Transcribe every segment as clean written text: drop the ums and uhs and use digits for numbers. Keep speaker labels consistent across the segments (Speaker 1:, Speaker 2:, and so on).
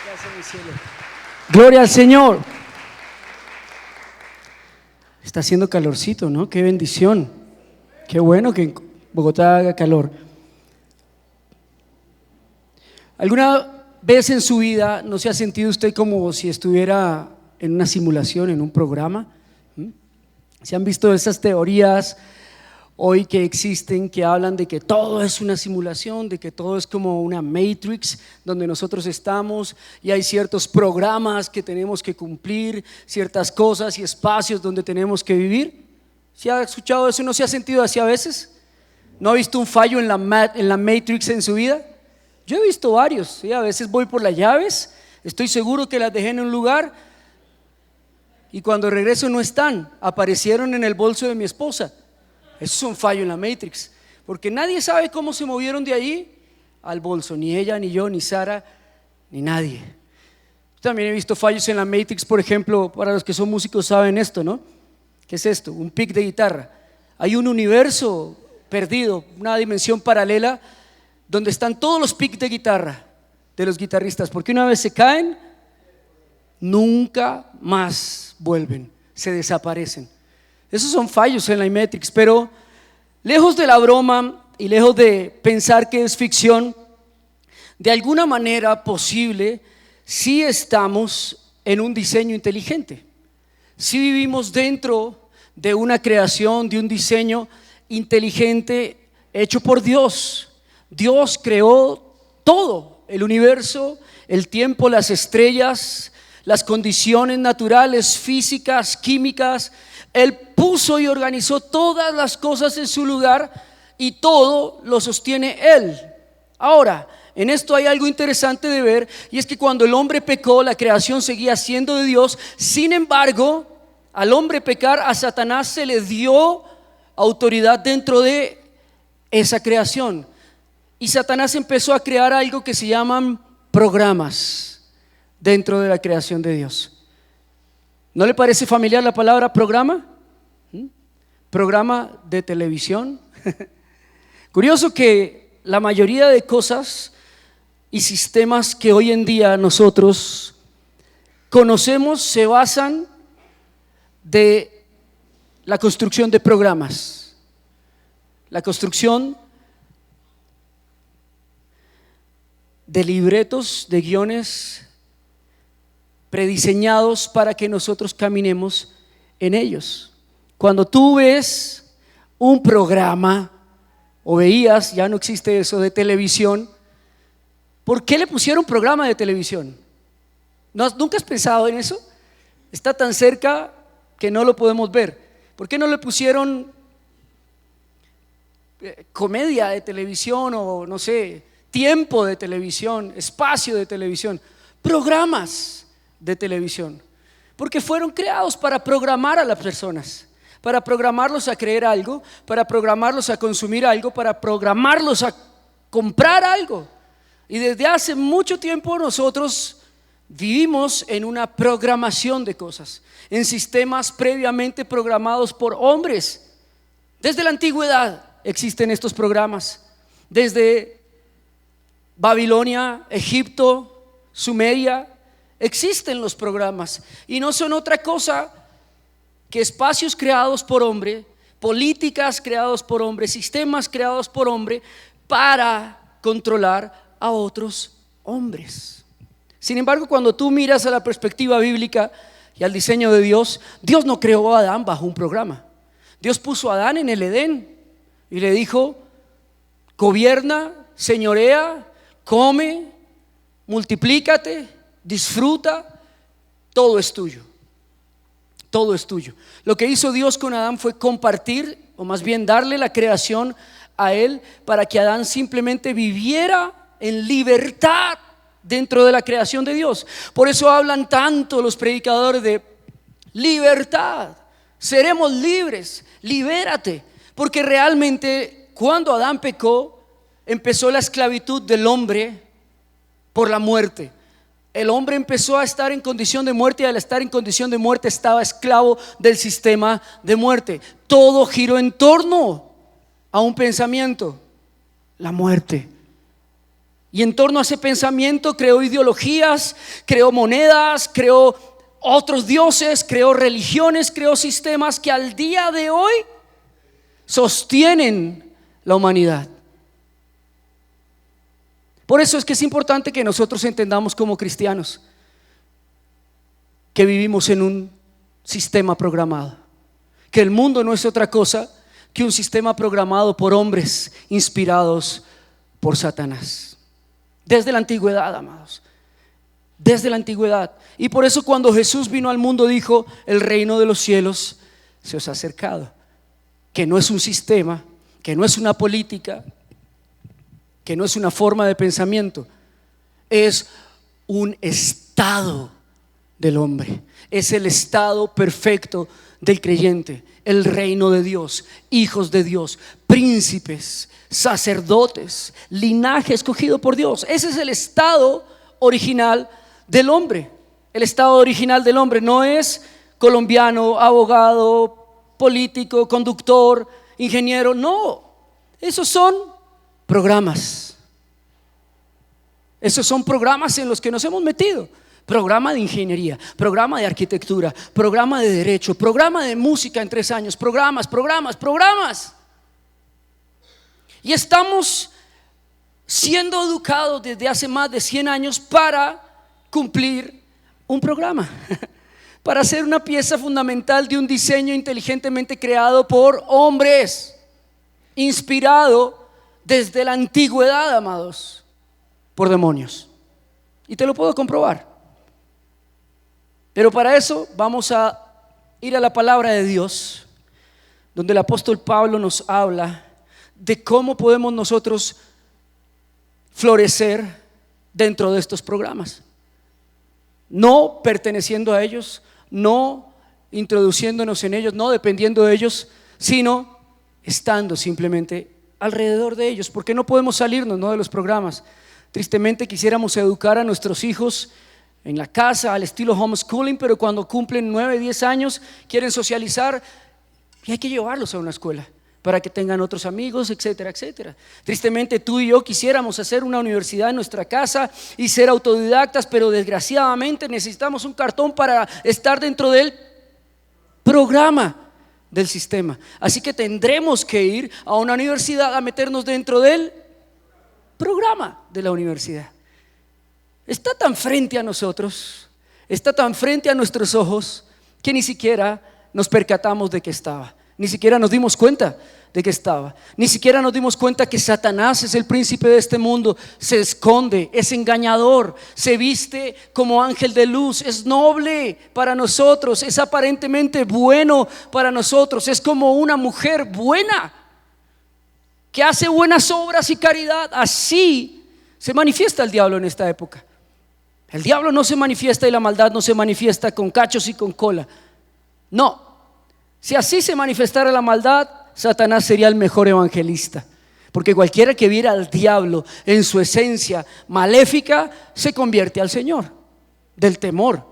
Speaker 1: Gracias, mi cielo. Gloria al Señor. Está haciendo calorcito, ¿no? Qué bendición. Qué bueno que en Bogotá haga calor. ¿Alguna vez en su vida no se ha sentido usted como si estuviera en una simulación, en un programa? ¿Se han visto esas teorías hoy que existen, que hablan de que todo es una simulación, de que todo es como una Matrix donde nosotros estamos y hay ciertos programas que tenemos que cumplir, ciertas cosas y espacios donde tenemos que vivir? ¿Se ha escuchado eso? ¿No se ha sentido así a veces? ¿No ha visto un fallo en la Matrix en su vida? Yo he visto varios, ¿sí? A veces voy por las llaves, estoy seguro que las dejé en un lugar y cuando regreso no están, aparecieron en el bolso de mi esposa. Eso es un fallo en la Matrix, porque nadie sabe cómo se movieron de allí al bolso, ni ella, ni yo, ni Sara, ni nadie. También he visto fallos en la Matrix, por ejemplo, para los que son músicos saben esto, ¿no? ¿Qué es esto? Un pick de guitarra. Hay un universo perdido, una dimensión paralela donde están todos los picks de guitarra de los guitarristas, porque una vez se caen, nunca más vuelven, se desaparecen. Esos son fallos en la Matrix, pero lejos de la broma y lejos de pensar que es ficción, de alguna manera posible, sí estamos en un diseño inteligente. Sí vivimos dentro de una creación, de un diseño inteligente hecho por Dios. Dios creó todo, el universo, el tiempo, las estrellas, las condiciones naturales, físicas, químicas. Él puso y organizó todas las cosas en su lugar y todo lo sostiene Él. Ahora, en esto hay algo interesante de ver, y es que cuando el hombre pecó, la creación seguía siendo de Dios. Sin embargo, al hombre pecar, a Satanás se le dio autoridad dentro de esa creación. Y Satanás empezó a crear algo que se llaman programas dentro de la creación de Dios. ¿No le parece familiar la palabra programa? Programa de televisión. Curioso que la mayoría de cosas y sistemas que hoy en día nosotros conocemos se basan de la construcción de programas, la construcción de libretos, de guiones prediseñados para que nosotros caminemos en ellos. Cuando tú ves un programa o veías, ya no existe eso, de televisión, ¿por qué le pusieron programa de televisión? ¿Nunca has pensado en eso? Está tan cerca que no lo podemos ver. ¿Por qué no le pusieron comedia de televisión o no sé, tiempo de televisión, espacio de televisión? Programas de televisión, porque fueron creados para programar a las personas, para programarlos a creer algo, para programarlos a consumir algo, para programarlos a comprar algo. Y desde hace mucho tiempo nosotros vivimos en una programación de cosas, en sistemas previamente programados por hombres. Desde la antigüedad existen estos programas, desde Babilonia, Egipto, Sumeria. Existen los programas y no son otra cosa que espacios creados por hombre, políticas creadas por hombre, sistemas creados por hombre para controlar a otros hombres. Sin embargo, cuando tú miras a la perspectiva bíblica y al diseño de Dios, Dios no creó a Adán bajo un programa. Dios puso a Adán en el Edén y le dijo: gobierna, señorea, come, multiplícate, disfruta, todo es tuyo. Todo es tuyo. Lo que hizo Dios con Adán fue compartir, o más bien darle la creación a él, para que Adán simplemente viviera en libertad dentro de la creación de Dios. Por eso hablan tanto los predicadores de libertad. Seremos libres, libérate. Porque realmente cuando Adán pecó, empezó la esclavitud del hombre por la muerte. El hombre empezó a estar en condición de muerte y al estar en condición de muerte estaba esclavo del sistema de muerte. Todo giró en torno a un pensamiento: la muerte. Y en torno a ese pensamiento creó ideologías, creó monedas, creó otros dioses, creó religiones, creó sistemas que al día de hoy sostienen la humanidad. Por eso es que es importante que nosotros entendamos como cristianos que vivimos en un sistema programado, que el mundo no es otra cosa que un sistema programado por hombres inspirados por Satanás. Desde la antigüedad, amados, desde la antigüedad. Y por eso cuando Jesús vino al mundo dijo: el reino de los cielos se os ha acercado. Que no es un sistema, que no es una política, que no es una forma de pensamiento, es un estado del hombre, es el estado perfecto del creyente, el reino de Dios, hijos de Dios, príncipes, sacerdotes, linaje escogido por Dios. Ese es el estado original del hombre. El estado original del hombre no es colombiano, abogado, político, conductor, ingeniero, no. Esos son programas. Esos son programas en los que nos hemos metido. Programa de ingeniería, programa de arquitectura, programa de derecho, programa de música en 3 años, programas. Y estamos siendo educados desde hace más de 100 años para cumplir un programa, para ser una pieza fundamental de un diseño inteligentemente creado por hombres, inspirado desde la antigüedad, amados, por demonios. Y te lo puedo comprobar. Pero para eso vamos a ir a la palabra de Dios, donde el apóstol Pablo nos habla de cómo podemos nosotros florecer dentro de estos programas, no perteneciendo a ellos, no introduciéndonos en ellos, no dependiendo de ellos, sino estando simplemente alrededor de ellos, porque no podemos salirnos, ¿no?, de los programas. Tristemente quisiéramos educar a nuestros hijos en la casa al estilo homeschooling, pero cuando cumplen 9, 10 años quieren socializar y hay que llevarlos a una escuela para que tengan otros amigos, etcétera, etcétera. Tristemente tú y yo quisiéramos hacer una universidad en nuestra casa y ser autodidactas, pero desgraciadamente necesitamos un cartón para estar dentro del programa del sistema. Así que tendremos que ir a una universidad a meternos dentro del programa de la universidad. Está tan frente a nosotros, está tan frente a nuestros ojos, que ni siquiera nos percatamos de que estaba, ni siquiera nos dimos cuenta de que estaba, ni siquiera nos dimos cuenta que Satanás es el príncipe de este mundo, se esconde, es engañador, se viste como ángel de luz, es noble para nosotros, es aparentemente bueno para nosotros, es como una mujer buena que hace buenas obras y caridad. Así se manifiesta el diablo en esta época. El diablo no se manifiesta y la maldad no se manifiesta con cachos y con cola. No, si así se manifestara la maldad, Satanás sería el mejor evangelista, porque cualquiera que viera al diablo en su esencia maléfica se convierte al Señor. Del temor,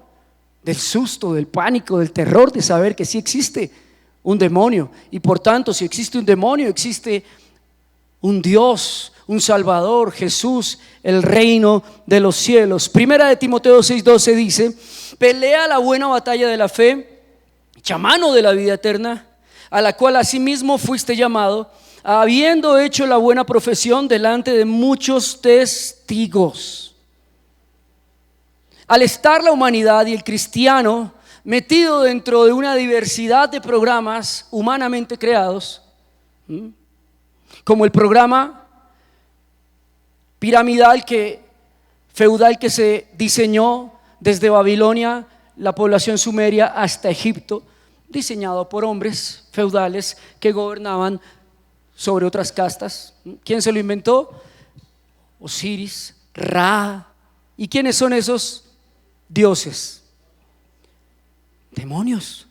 Speaker 1: del susto, del pánico, del terror de saber que sí existe un demonio. Y por tanto, si existe un demonio, existe un Dios, un Salvador, Jesús, el reino de los cielos. Primera de Timoteo 6:12 dice: pelea la buena batalla de la fe, echa mano de la vida eterna, a la cual asimismo fuiste llamado, habiendo hecho la buena profesión delante de muchos testigos. Al estar la humanidad y el cristiano metido dentro de una diversidad de programas humanamente creados, como el programa piramidal feudal que se diseñó desde Babilonia, la población sumeria, hasta Egipto, diseñado por hombres feudales que gobernaban sobre otras castas. ¿Quién se lo inventó? Osiris, Ra. ¿Y quiénes son esos dioses? Demonios.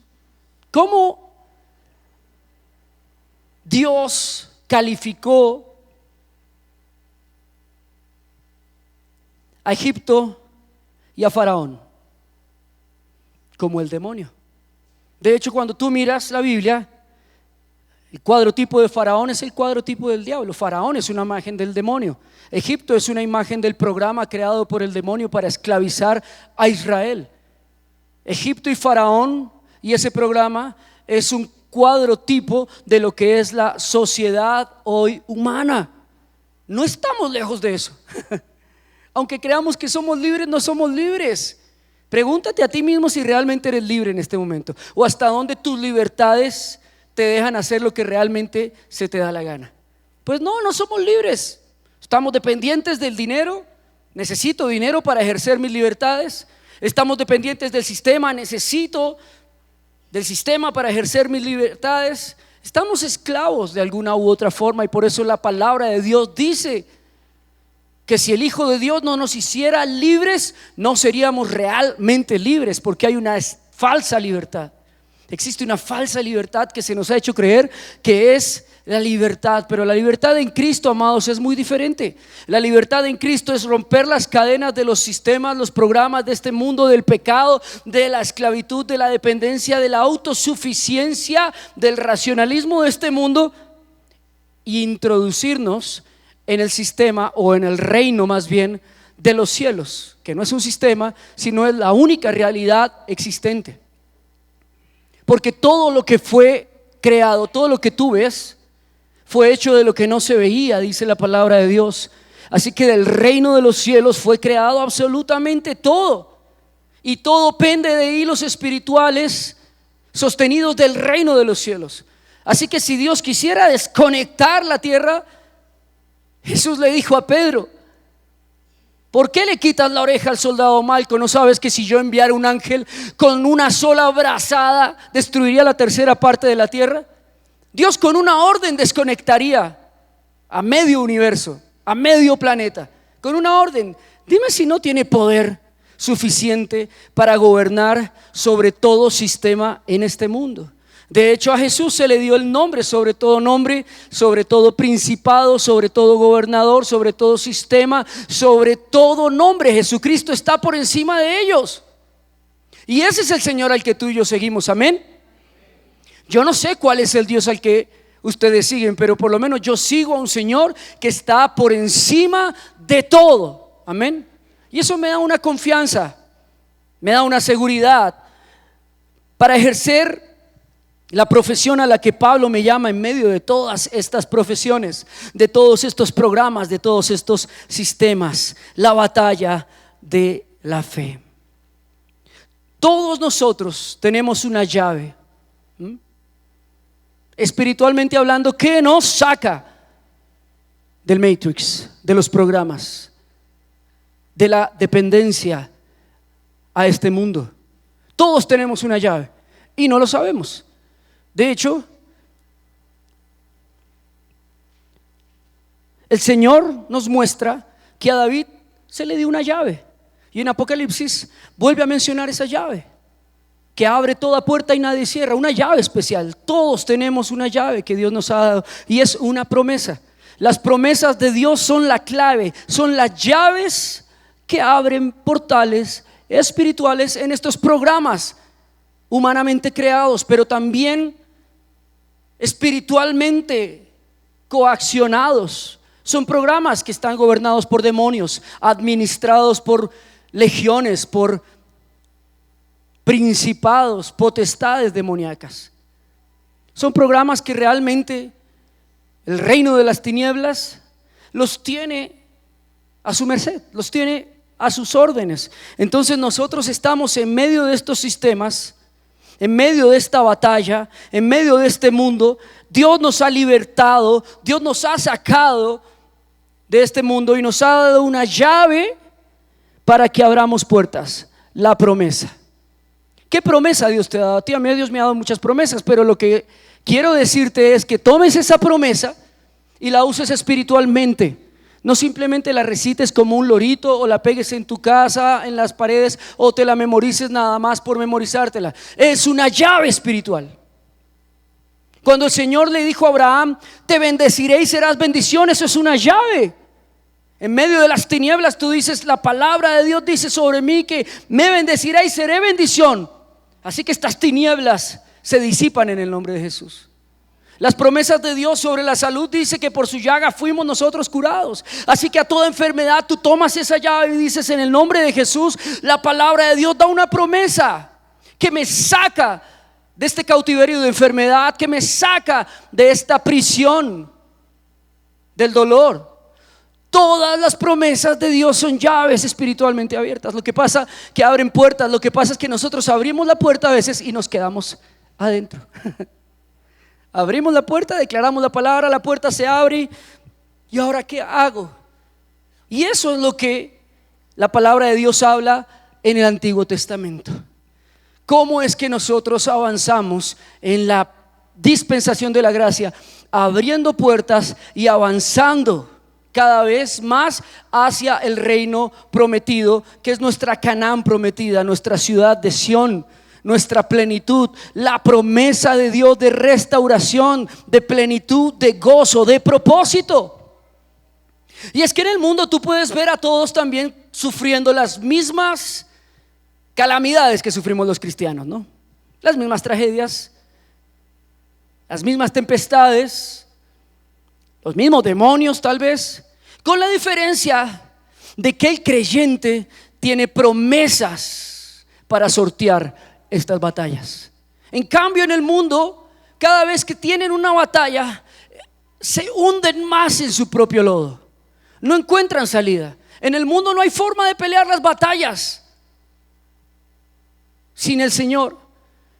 Speaker 1: ¿Cómo Dios calificó a Egipto y a Faraón? Como el demonio. De hecho, cuando tú miras la Biblia, El cuadrotipo de Faraón es el cuadrotipo del diablo. Faraón es una imagen del demonio. Egipto es una imagen del programa creado por el demonio para esclavizar a Israel. Egipto y Faraón y ese programa es un cuadrotipo de lo que es la sociedad hoy humana. No estamos lejos de eso. Aunque creamos que somos libres, no somos libres. Pregúntate a ti mismo si realmente eres libre en este momento, o hasta dónde tus libertades te dejan hacer lo que realmente se te da la gana. Pues no somos libres. Estamos dependientes del dinero. Necesito dinero para ejercer mis libertades. Estamos dependientes del sistema. Necesito del sistema para ejercer mis libertades. Estamos esclavos de alguna u otra forma, y por eso la palabra de Dios dice que si el Hijo de Dios no nos hiciera libres, no seríamos realmente libres, porque hay una falsa libertad. Existe una falsa libertad que se nos ha hecho creer que es la libertad, pero la libertad en Cristo, amados, es muy diferente. La libertad en Cristo es romper las cadenas de los sistemas, los programas de este mundo, del pecado, de la esclavitud, de la dependencia, de la autosuficiencia, del racionalismo de este mundo, y introducirnos en el sistema, o en el reino más bien, de los cielos, que no es un sistema, sino es la única realidad existente. Porque todo lo que fue creado, todo lo que tú ves, fue hecho de lo que no se veía, dice la palabra de Dios. Así que del reino de los cielos fue creado absolutamente todo, y todo pende de hilos espirituales sostenidos del reino de los cielos. Así que si Dios quisiera desconectar la tierra, Jesús le dijo a Pedro: ¿por qué le quitas la oreja al soldado Malco? ¿No sabes que si yo enviara un ángel con una sola brazada destruiría la tercera parte de la tierra? Dios con una orden desconectaría a medio universo, a medio planeta, con una orden. Dime si no tiene poder suficiente para gobernar sobre todo sistema en este mundo. De hecho, a Jesús se le dio el nombre sobre todo nombre, sobre todo principado, sobre todo gobernador, sobre todo sistema, sobre todo nombre. Jesucristo está por encima de ellos. Y ese es el Señor al que tú y yo seguimos, amén. Yo no sé cuál es el Dios al que ustedes siguen, pero por lo menos yo sigo a un Señor que está por encima de todo, amén. Y eso me da una confianza, me da una seguridad para ejercer la profesión a la que Pablo me llama en medio de todas estas profesiones, de todos estos programas, de todos estos sistemas: la batalla de la fe. Todos nosotros tenemos una llave, espiritualmente hablando, que nos saca del Matrix, de los programas, de la dependencia a este mundo. Todos tenemos una llave y no lo sabemos. De hecho, el Señor nos muestra que a David se le dio una llave, y en Apocalipsis vuelve a mencionar esa llave que abre toda puerta y nadie cierra, una llave especial. Todos tenemos una llave que Dios nos ha dado, y es una promesa. Las promesas de Dios son la clave, son las llaves que abren portales espirituales en estos programas humanamente creados, pero también espiritualmente coaccionados. Son programas que están gobernados por demonios, administrados por legiones, por principados, potestades demoníacas. Son programas que realmente el reino de las tinieblas los tiene a su merced, los tiene a sus órdenes. Entonces nosotros estamos en medio de estos sistemas, en medio de esta batalla, en medio de este mundo. Dios nos ha libertado, Dios nos ha sacado de este mundo y nos ha dado una llave para que abramos puertas: la promesa. ¿Qué promesa Dios te ha dado? A mí Dios me ha dado muchas promesas, pero lo que quiero decirte es que tomes esa promesa y la uses espiritualmente. No simplemente la recites como un lorito, o la pegues en tu casa, en las paredes, o te la memorices nada más por memorizártela. Es una llave espiritual. Cuando el Señor le dijo a Abraham: te bendeciré y serás bendición, eso es una llave. En medio de las tinieblas tú dices: la palabra de Dios dice sobre mí que me bendecirá y seré bendición. Así que estas tinieblas se disipan en el nombre de Jesús. Las promesas de Dios sobre la salud dice que por su llaga fuimos nosotros curados. Así que a toda enfermedad tú tomas esa llave y dices: en el nombre de Jesús. La palabra de Dios da una promesa que me saca de este cautiverio de enfermedad, que me saca de esta prisión del dolor. Todas las promesas de Dios son llaves espiritualmente abiertas. Lo que pasa que abren puertas. Lo que pasa es que nosotros abrimos la puerta a veces y nos quedamos adentro. Abrimos la puerta, declaramos la palabra, la puerta se abre y ahora ¿qué hago? Y eso es lo que la palabra de Dios habla en el Antiguo Testamento. ¿Cómo es que nosotros avanzamos en la dispensación de la gracia? Abriendo puertas y avanzando cada vez más hacia el reino prometido, que es nuestra Canaán prometida, nuestra ciudad de Sión, nuestra plenitud, la promesa de Dios de restauración, de plenitud, de gozo, de propósito. Y es que en el mundo tú puedes ver a todos también sufriendo las mismas calamidades que sufrimos los cristianos, ¿no? Las mismas tragedias, las mismas tempestades, los mismos demonios tal vez, con la diferencia de que el creyente tiene promesas para sortear estas batallas. En cambio, en el mundo, cada vez que tienen una batalla, se hunden más en su propio lodo. No encuentran salida. En el mundo no hay forma de pelear las batallas sin el Señor.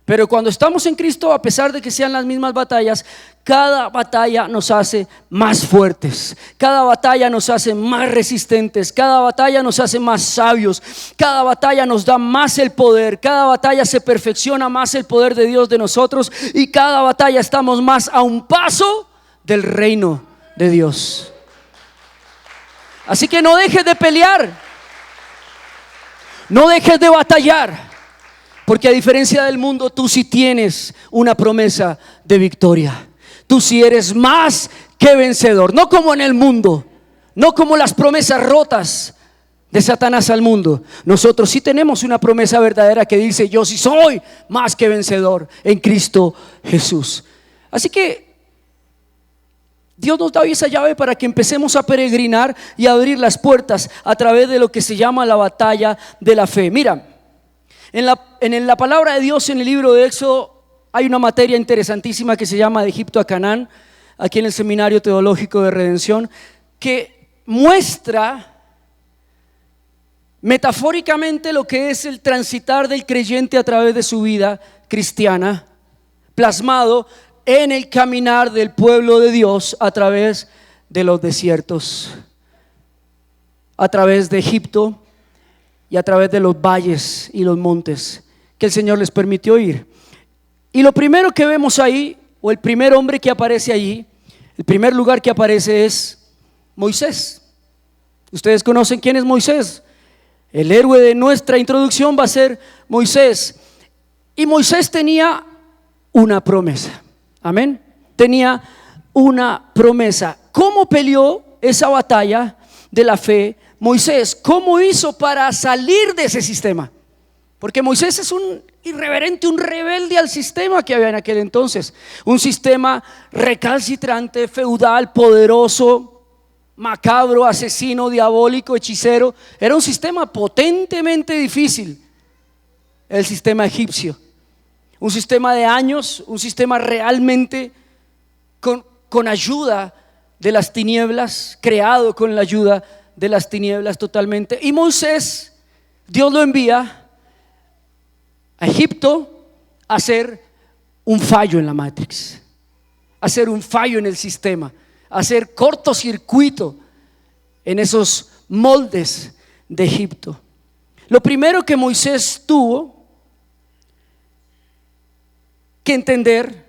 Speaker 1: Pero cuando estamos en Cristo, a pesar de que sean las mismas batallas, cada batalla nos hace más fuertes, cada batalla nos hace más resistentes, cada batalla nos hace más sabios, cada batalla nos da más el poder, cada batalla se perfecciona más el poder de Dios de nosotros, y cada batalla estamos más a un paso del reino de Dios. Así que no dejes de pelear, no dejes de batallar. Porque a diferencia del mundo, tú sí tienes una promesa de victoria. Tú sí eres más que vencedor. No como en el mundo, no como las promesas rotas de Satanás al mundo. Nosotros sí tenemos una promesa verdadera que dice: yo sí soy más que vencedor en Cristo Jesús. Así que Dios nos da hoy esa llave para que empecemos a peregrinar y a abrir las puertas a través de lo que se llama la batalla de la fe. Mira, en la palabra de Dios, en el libro de Éxodo, hay una materia interesantísima que se llama de Egipto a Canaán, aquí en el Seminario Teológico de Redención, que muestra metafóricamente lo que es el transitar del creyente a través de su vida cristiana, plasmado en el caminar del pueblo de Dios a través de los desiertos, a través de Egipto y a través de los valles y los montes que el Señor les permitió ir. Y lo primero que vemos ahí, o el primer hombre que aparece allí, el primer lugar que aparece es Moisés. Ustedes conocen quién es Moisés. El héroe de nuestra introducción va a ser Moisés. Y Moisés tenía una promesa. Amén. Tenía una promesa. ¿Cómo peleó esa batalla de la fe Moisés? ¿Cómo hizo para salir de ese sistema? Porque Moisés es un irreverente, un rebelde al sistema que había en aquel entonces. Un sistema recalcitrante, feudal, poderoso, macabro, asesino, diabólico, hechicero. Era un sistema potentemente difícil, el sistema egipcio. Un sistema de años, un sistema realmente con ayuda de las tinieblas, creado con la ayuda de las tinieblas totalmente. Y Moisés, Dios lo envía a Egipto a hacer un fallo en la Matrix, a hacer un fallo en el sistema, a hacer cortocircuito en esos moldes de Egipto. Lo primero que Moisés tuvo que entender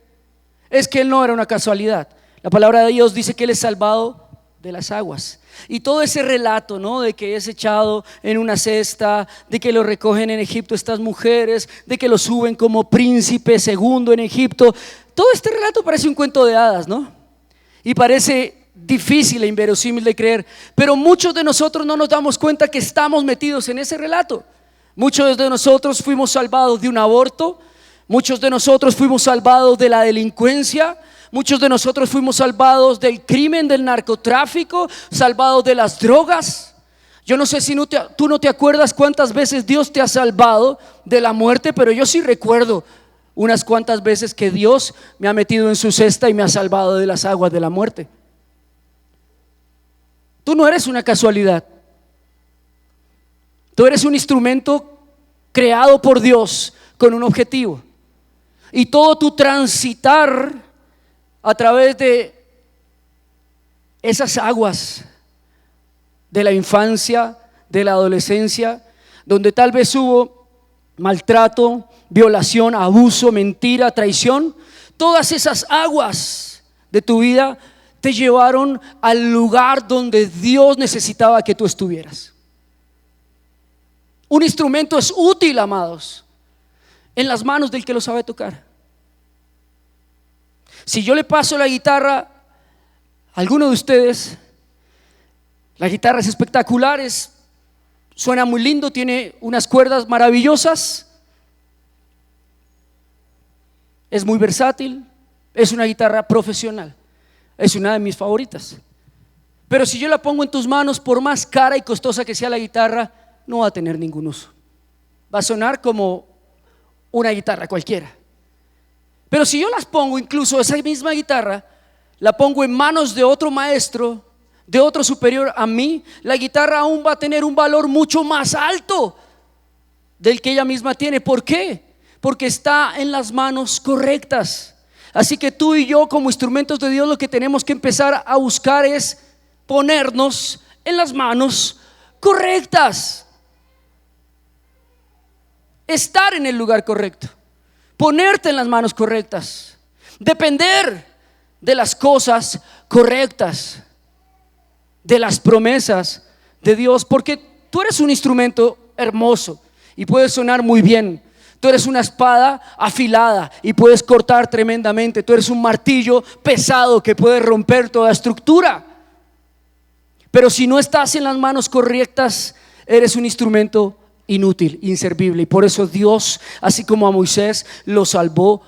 Speaker 1: es que él no era una casualidad. La palabra de Dios dice que él es salvado de las aguas. Y todo ese relato, ¿no?, de que es echado en una cesta, de que lo recogen en Egipto estas mujeres, de que lo suben como príncipe segundo en Egipto, todo este relato parece un cuento de hadas, ¿no? Y parece difícil e inverosímil de creer, pero muchos de nosotros no nos damos cuenta que estamos metidos en ese relato. Muchos de nosotros fuimos salvados de un aborto, muchos de nosotros fuimos salvados de la delincuencia, Muchos de nosotros fuimos salvados del crimen, del narcotráfico, salvados de las drogas. Yo no sé si tú no te acuerdas cuántas veces Dios te ha salvado de la muerte, pero yo sí recuerdo unas cuantas veces que Dios me ha metido en su cesta y me ha salvado de las aguas de la muerte. Tú no eres una casualidad. Tú eres un instrumento creado por Dios con un objetivo. Y todo tu transitar a través de esas aguas de la infancia, de la adolescencia, donde tal vez hubo maltrato, violación, abuso, mentira, traición, todas esas aguas de tu vida te llevaron al lugar donde Dios necesitaba que tú estuvieras. Un instrumento es útil, amados, en las manos del que lo sabe tocar. Si yo le paso la guitarra a alguno de ustedes, la guitarra es espectacular, suena muy lindo, tiene unas cuerdas maravillosas, es muy versátil, es una guitarra profesional, es una de mis favoritas. Pero si yo la pongo en tus manos, por más cara y costosa que sea la guitarra, no va a tener ningún uso. Va a sonar como una guitarra cualquiera. Pero si yo las pongo, incluso esa misma guitarra, la pongo en manos de otro maestro, de otro superior a mí, la guitarra aún va a tener un valor mucho más alto del que ella misma tiene. ¿Por qué? Porque está en las manos correctas. Así que tú y yo, como instrumentos de Dios, lo que tenemos que empezar a buscar es ponernos en las manos correctas, estar en el lugar correcto, ponerte en las manos correctas, depender de las cosas correctas, de las promesas de Dios, porque tú eres un instrumento hermoso y puedes sonar muy bien. Tú eres una espada afilada y puedes cortar tremendamente. Tú eres un martillo pesado que puede romper toda estructura. Pero si no estás en las manos correctas, eres un instrumento inútil, inservible. Y por eso Dios, así como a Moisés, lo salvó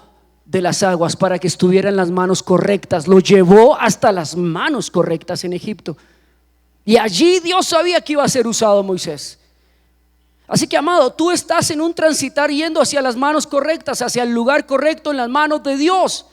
Speaker 1: de las aguas para que estuviera en las manos correctas. Lo llevó hasta las manos correctas en Egipto. Y allí Dios sabía que iba a ser usado Moisés. Así que, amado, tú estás en un transitar yendo hacia las manos correctas, hacia el lugar correcto en las manos de Dios.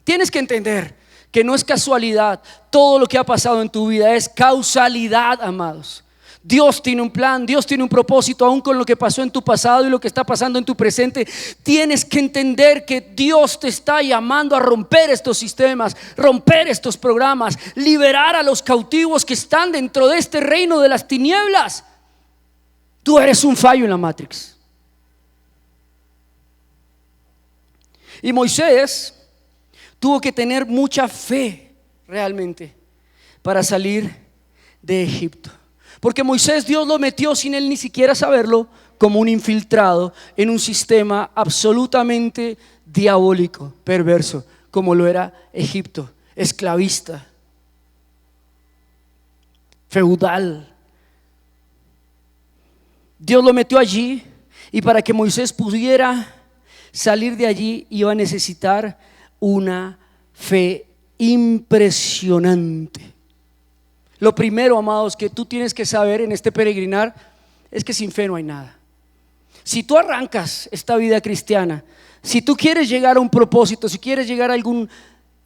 Speaker 1: Tienes que entender que no es casualidad todo lo que ha pasado en tu vida, es causalidad, amados. Dios tiene un plan, Dios tiene un propósito, aún con lo que pasó en tu pasado y lo que está pasando en tu presente. Tienes que entender que Dios te está llamando a romper estos sistemas, romper estos programas, liberar a los cautivos que están dentro de este reino de las tinieblas. Tú eres un fallo en la Matrix. Y Moisés tuvo que tener mucha fe realmente para salir de Egipto. Porque Moisés, Dios lo metió sin él ni siquiera saberlo, como un infiltrado en un sistema absolutamente diabólico, perverso, como lo era Egipto, esclavista, feudal. Dios lo metió allí, y para que Moisés pudiera salir de allí iba a necesitar una fe impresionante. Lo primero, amados, que tú tienes que saber en este peregrinar es que sin fe no hay nada. Si tú arrancas esta vida cristiana, si tú quieres llegar a un propósito, si quieres llegar a algún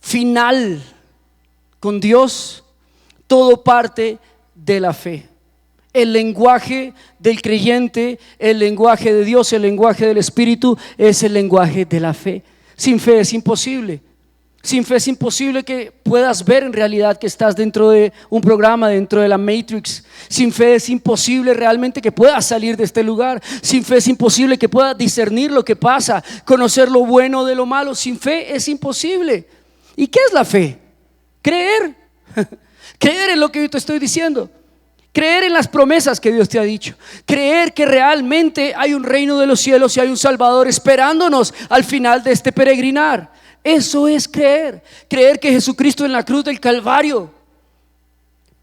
Speaker 1: final con Dios, todo parte de la fe. El lenguaje del creyente, el lenguaje de Dios, el lenguaje del Espíritu es el lenguaje de la fe. Sin fe es imposible. Sin fe es imposible que puedas ver en realidad que estás dentro de un programa, dentro de la Matrix. Sin fe es imposible realmente que puedas salir de este lugar. Sin fe es imposible que puedas discernir lo que pasa, conocer lo bueno de lo malo. Sin fe es imposible. ¿Y qué es la fe? Creer. Creer en lo que yo te estoy diciendo. Creer en las promesas que Dios te ha dicho. Creer que realmente hay un reino de los cielos y hay un Salvador esperándonos al final de este peregrinar. Eso es creer. Creer que Jesucristo en la cruz del Calvario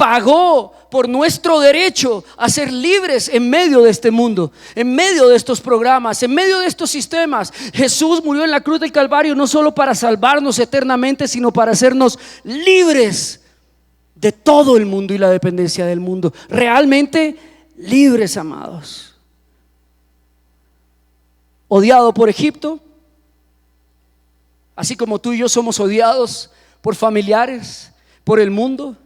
Speaker 1: pagó por nuestro derecho a ser libres en medio de este mundo, en medio de estos programas, en medio de estos sistemas. Jesús murió en la cruz del Calvario no solo para salvarnos eternamente, sino para hacernos libres de todo el mundo y la dependencia del mundo. Realmente libres, amados. Odiado por Egipto, así como tú y yo somos odiados por familiares, por el mundo.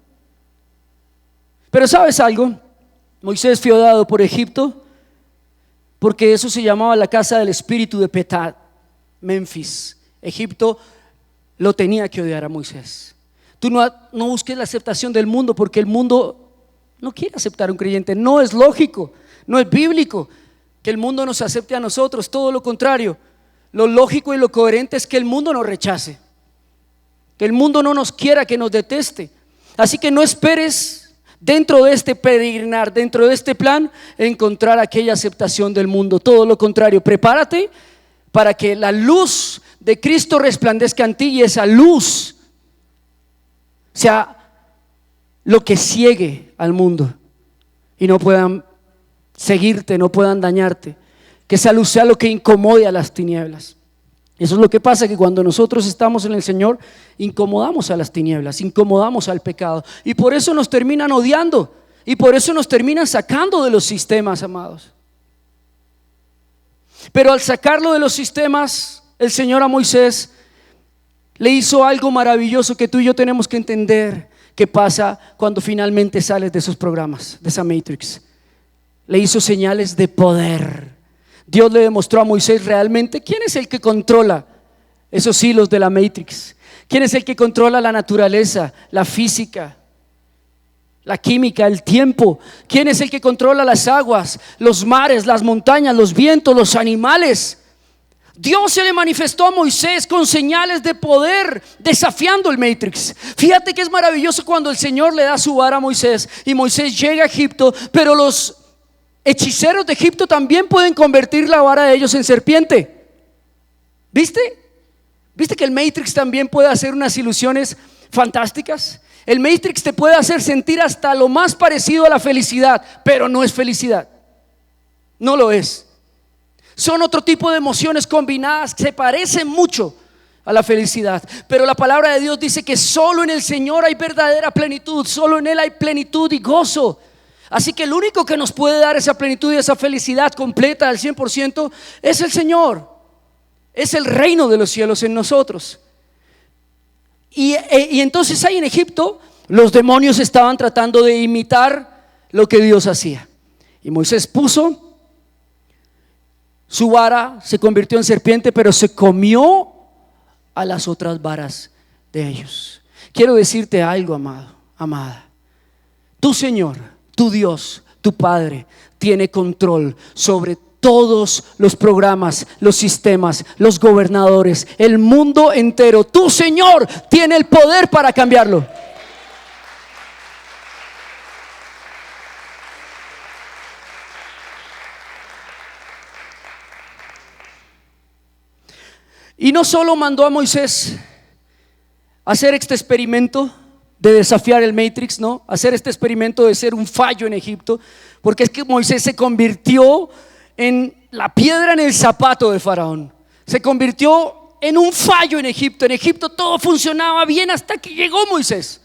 Speaker 1: Pero ¿sabes algo? Moisés fue odiado por Egipto porque eso se llamaba la casa del espíritu de Petad, Memphis. Egipto lo tenía que odiar a Moisés. Tú no busques la aceptación del mundo, porque el mundo no quiere aceptar a un creyente. No es lógico, no es bíblico que el mundo nos acepte a nosotros. Todo lo contrario, lo lógico y lo coherente es que el mundo nos rechace, que el mundo no nos quiera, que nos deteste. Así que no esperes dentro de este peregrinar, dentro de este plan, encontrar aquella aceptación del mundo. Todo lo contrario, prepárate para que la luz de Cristo resplandezca en ti y esa luz sea lo que ciegue al mundo y no puedan seguirte, no puedan dañarte. Que esa luz sea lo que incomode a las tinieblas. Eso es lo que pasa, que cuando nosotros estamos en el Señor, incomodamos a las tinieblas, incomodamos al pecado, y por eso nos terminan odiando, y por eso nos terminan sacando de los sistemas, amados. Pero al sacarlo de los sistemas, el Señor a Moisés le hizo algo maravilloso que tú y yo tenemos que entender que pasa cuando finalmente sales de esos programas, de esa Matrix. Le hizo señales de poder. Dios le demostró a Moisés realmente quién es el que controla esos hilos de la Matrix, quién es el que controla la naturaleza, la física, la química, el tiempo, quién es el que controla las aguas, los mares, las montañas, los vientos, los animales. Dios se le manifestó a Moisés con señales de poder, desafiando el Matrix. Fíjate que es maravilloso cuando el Señor le da su vara a Moisés y Moisés llega a Egipto, pero los hechiceros de Egipto también pueden convertir la vara de ellos en serpiente. ¿Viste? ¿Viste que el Matrix también puede hacer unas ilusiones fantásticas? El Matrix te puede hacer sentir hasta lo más parecido a la felicidad, pero no es felicidad. No lo es. Son otro tipo de emociones combinadas que se parecen mucho a la felicidad, pero la palabra de Dios dice que solo en el Señor hay verdadera plenitud, solo en Él hay plenitud y gozo. Así que el único que nos puede dar esa plenitud y esa felicidad completa al 100% es el Señor. Es el reino de los cielos en nosotros. Y entonces ahí en Egipto los demonios estaban tratando de imitar lo que Dios hacía. Y Moisés puso su vara, se convirtió en serpiente, pero se comió a las otras varas de ellos. Quiero decirte algo, amado, amada. Tu Señor, tu Dios, tu Padre tiene control sobre todos los programas, los sistemas, los gobernadores, el mundo entero. Tu Señor tiene el poder para cambiarlo. Y no solo mandó a Moisés a hacer este experimento de desafiar el Matrix, no, hacer este experimento de ser un fallo en Egipto, porque es que Moisés se convirtió en la piedra en el zapato de Faraón. Se convirtió en un fallo en Egipto. En Egipto todo funcionaba bien hasta que llegó Moisés.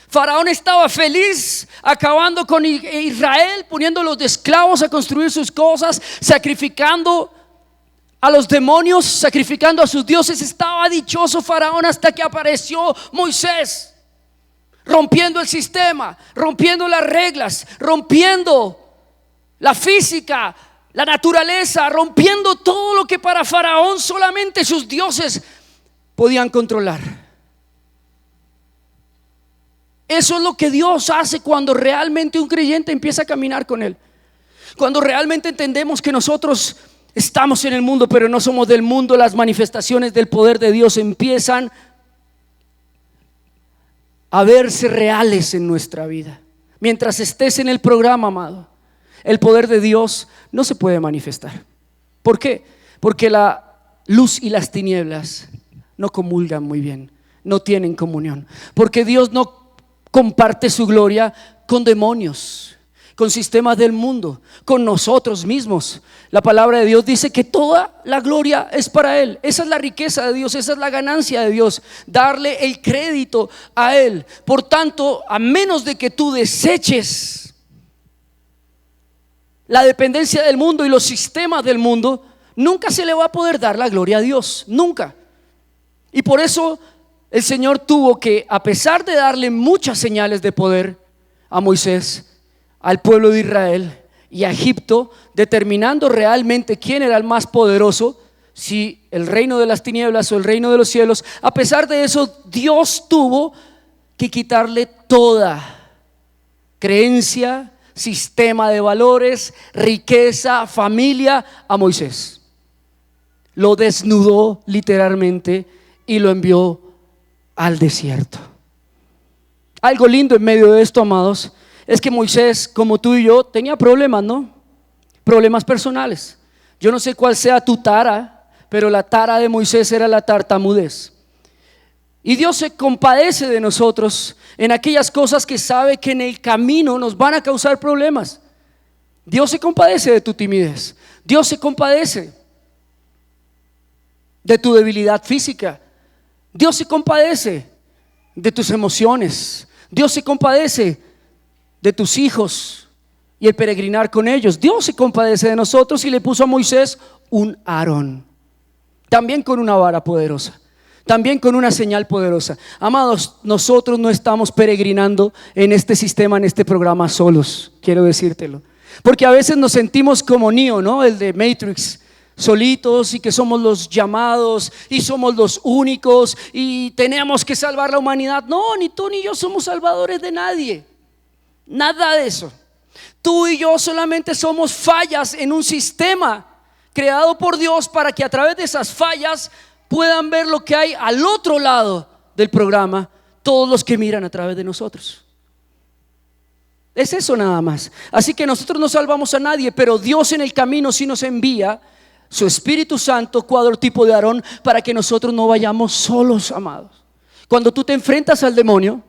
Speaker 1: Faraón estaba feliz acabando con Israel, poniéndolos de esclavos a construir sus cosas, sacrificando a los demonios, sacrificando a sus dioses. Estaba dichoso Faraón hasta que apareció Moisés, rompiendo el sistema, rompiendo las reglas, rompiendo la física, la naturaleza, rompiendo todo lo que para Faraón solamente sus dioses podían controlar. Eso es lo que Dios hace cuando realmente un creyente empieza a caminar con Él. Cuando realmente entendemos que nosotros estamos en el mundo, pero no somos del mundo, las manifestaciones del poder de Dios empiezan a verse reales en nuestra vida. Mientras estés en el programa, amado, el poder de Dios no se puede manifestar. ¿Por qué? Porque la luz y las tinieblas no comulgan muy bien, no tienen comunión. Porque Dios no comparte su gloria con demonios, con sistemas del mundo, con nosotros mismos. La palabra de Dios dice que toda la gloria es para Él. Esa es la riqueza de Dios, esa es la ganancia de Dios, darle el crédito a Él. Por tanto, a menos de que tú deseches la dependencia del mundo y los sistemas del mundo, nunca se le va a poder dar la gloria a Dios, nunca. Y por eso el Señor tuvo que, a pesar de darle muchas señales de poder a Moisés, al pueblo de Israel y a Egipto, determinando realmente quién era el más poderoso, si el reino de las tinieblas o el reino de los cielos, a pesar de eso, Dios tuvo que quitarle toda creencia, sistema de valores, riqueza, familia a Moisés. Lo desnudó literalmente y lo envió al desierto. Algo lindo en medio de esto, amados, es que Moisés, como tú y yo, tenía problemas, ¿no? Problemas personales. Yo no sé cuál sea tu tara, pero la tara de Moisés era la tartamudez. Y Dios se compadece de nosotros en aquellas cosas que sabe que en el camino nos van a causar problemas. Dios se compadece de tu timidez. Dios se compadece de tu debilidad física. Dios se compadece de tus emociones. Dios se compadece de tus hijos y el peregrinar con ellos. Dios se compadece de nosotros y le puso a Moisés un Aarón, también con una vara poderosa, también con una señal poderosa. Amados, nosotros no estamos peregrinando en este sistema, en este programa solos, quiero decírtelo, porque a veces nos sentimos como Neo, ¿no? El de Matrix, solitos, y que somos los llamados y somos los únicos y tenemos que salvar la humanidad. No, ni tú ni yo somos salvadores de nadie, nada de eso. Tú y yo solamente somos fallas en un sistema creado por Dios para que a través de esas fallas puedan ver lo que hay al otro lado del programa todos los que miran a través de nosotros. Es eso nada más. Así que nosotros no salvamos a nadie, pero Dios en el camino sí nos envía su Espíritu Santo, cuadrotipo de Aarón, para que nosotros no vayamos solos, amados. Cuando tú te enfrentas al demonio,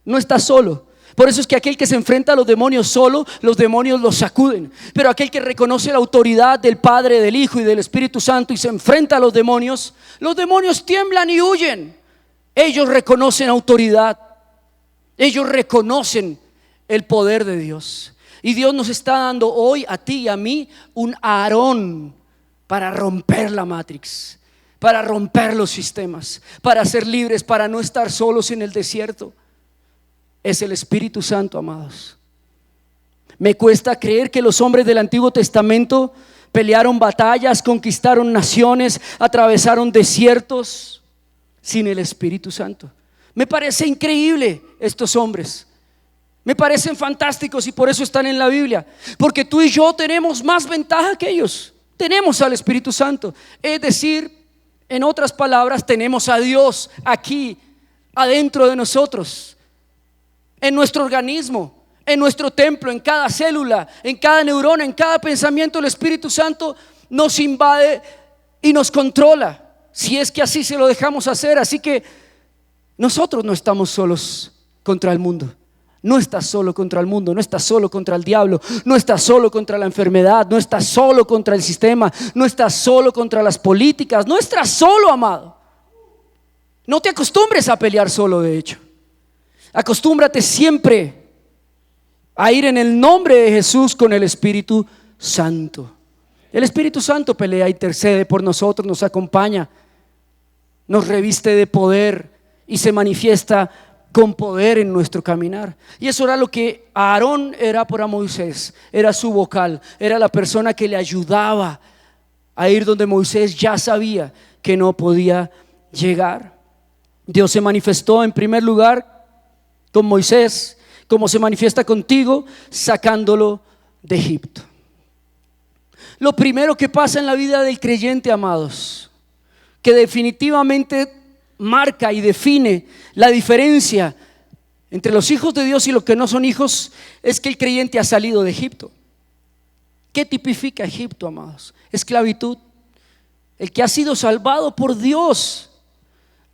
Speaker 1: no estás solo. Por eso es que aquel que se enfrenta a los demonios solo, los demonios los sacuden. Pero aquel que reconoce la autoridad del Padre, del Hijo y del Espíritu Santo y se enfrenta a los demonios tiemblan y huyen. Ellos reconocen autoridad. Ellos reconocen el poder de Dios. Y Dios nos está dando hoy a ti y a mí un Aarón para romper la Matrix, para romper los sistemas, para ser libres, para no estar solos en el desierto. Es el Espíritu Santo, amados. Me cuesta creer que los hombres del Antiguo Testamento pelearon batallas, conquistaron naciones, atravesaron desiertos sin el Espíritu Santo. Me parece increíble estos hombres. Me parecen fantásticos y por eso están en la Biblia. Porque tú y yo tenemos más ventaja que ellos. Tenemos al Espíritu Santo. Es decir, en otras palabras, tenemos a Dios aquí adentro de nosotros, en nuestro organismo, en nuestro templo, en cada célula, en cada neurona, en cada pensamiento. El Espíritu Santo nos invade y nos controla, si es que así se lo dejamos hacer. Así que nosotros no estamos solos contra el mundo. No estás solo contra el mundo, no estás solo contra el diablo, no estás solo contra la enfermedad, no estás solo contra el sistema, no estás solo contra las políticas, no estás solo, amado. No te acostumbres a pelear solo, de hecho. Acostúmbrate siempre a ir en el nombre de Jesús con el Espíritu Santo. El Espíritu Santo pelea, intercede por nosotros, nos acompaña, nos reviste de poder y se manifiesta con poder en nuestro caminar. Y eso era lo que Aarón era para Moisés. Era su vocal, era la persona que le ayudaba a ir donde Moisés ya sabía que no podía llegar. Dios se manifestó en primer lugar con Moisés, como se manifiesta contigo, sacándolo de Egipto. Lo primero que pasa en la vida del creyente, amados, que definitivamente marca y define la diferencia entre los hijos de Dios y los que no son hijos, es que el creyente ha salido de Egipto. ¿Qué tipifica Egipto, amados? Esclavitud. El que ha sido salvado por Dios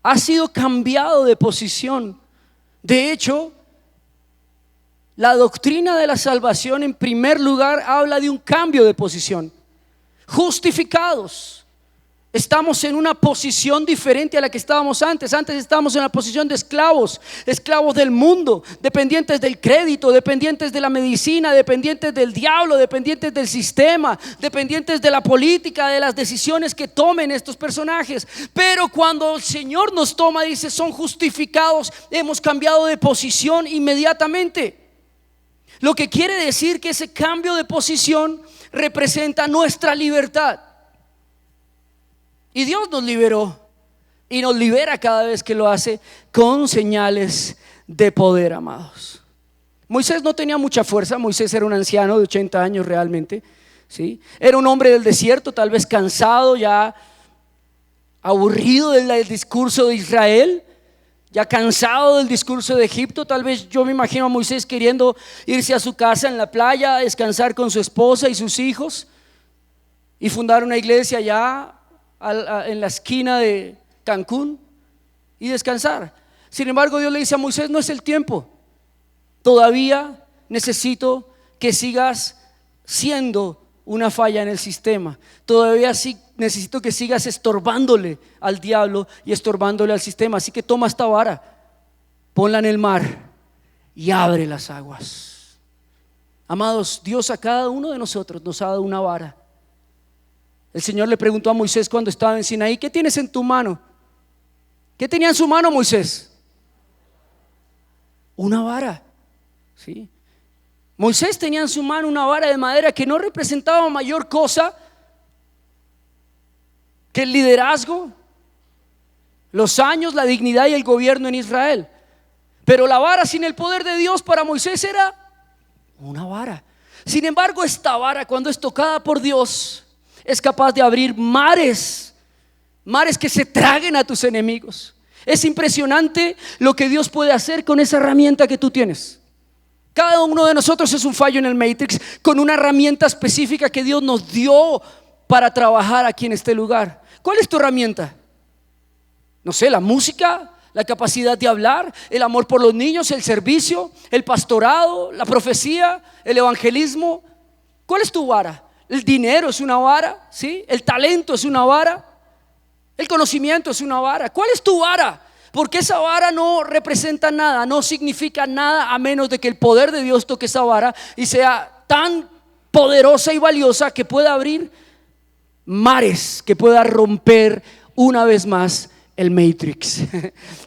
Speaker 1: ha sido cambiado de posición. De hecho, La doctrina de la salvación, en primer lugar, habla de un cambio de posición. Justificados. Estamos en una posición diferente a la que estábamos antes. Antes estábamos en la posición de esclavos, esclavos del mundo, dependientes del crédito, dependientes de la medicina, dependientes del diablo, dependientes del sistema, dependientes de la política, de las decisiones que tomen estos personajes. Pero cuando el Señor nos toma, dice, son justificados, hemos cambiado de posición inmediatamente. Lo que quiere decir que ese cambio de posición representa nuestra libertad. Y Dios nos liberó y nos libera cada vez que lo hace con señales de poder, amados. Moisés no tenía mucha fuerza. Moisés era un anciano de 80 años realmente, ¿sí? Era un hombre del desierto, tal vez cansado, ya aburrido del discurso de Israel, ya cansado del discurso de Egipto. Tal vez yo me imagino a Moisés queriendo irse a su casa en la playa, descansar con su esposa y sus hijos y fundar una iglesia allá en la esquina de Cancún y descansar. Sin embargo, Dios le dice a Moisés: no es el tiempo. Todavía necesito que sigas siendo una falla en el sistema. Todavía sí necesito que sigas estorbándole al diablo y estorbándole al sistema. Así que toma esta vara, ponla en el mar y abre las aguas. Amados, Dios a cada uno de nosotros nos ha dado una vara. El Señor le preguntó a Moisés cuando estaba en Sinaí: ¿qué tienes en tu mano? ¿Qué tenía en su mano Moisés? Una vara, ¿sí? Moisés tenía en su mano una vara de madera que no representaba mayor cosa que el liderazgo, los años, la dignidad y el gobierno en Israel. Pero la vara sin el poder de Dios para Moisés era una vara. Sin embargo, esta vara, cuando es tocada por Dios, es capaz de abrir mares que se traguen a tus enemigos. Es impresionante lo que Dios puede hacer con esa herramienta que tú tienes. Cada uno de nosotros es un fallo en el Matrix, con una herramienta específica que Dios nos dio para trabajar aquí en este lugar. ¿Cuál es tu herramienta? No sé, la música, la capacidad de hablar, el amor por los niños, el servicio, el pastorado, la profecía, el evangelismo. ¿Cuál es tu vara? El dinero es una vara, ¿sí? El talento es una vara, el conocimiento es una vara. ¿Cuál es tu vara? Porque esa vara no representa nada, no significa nada, a menos de que el poder de Dios toque esa vara y sea tan poderosa y valiosa que pueda abrir mares, que pueda romper una vez más el Matrix,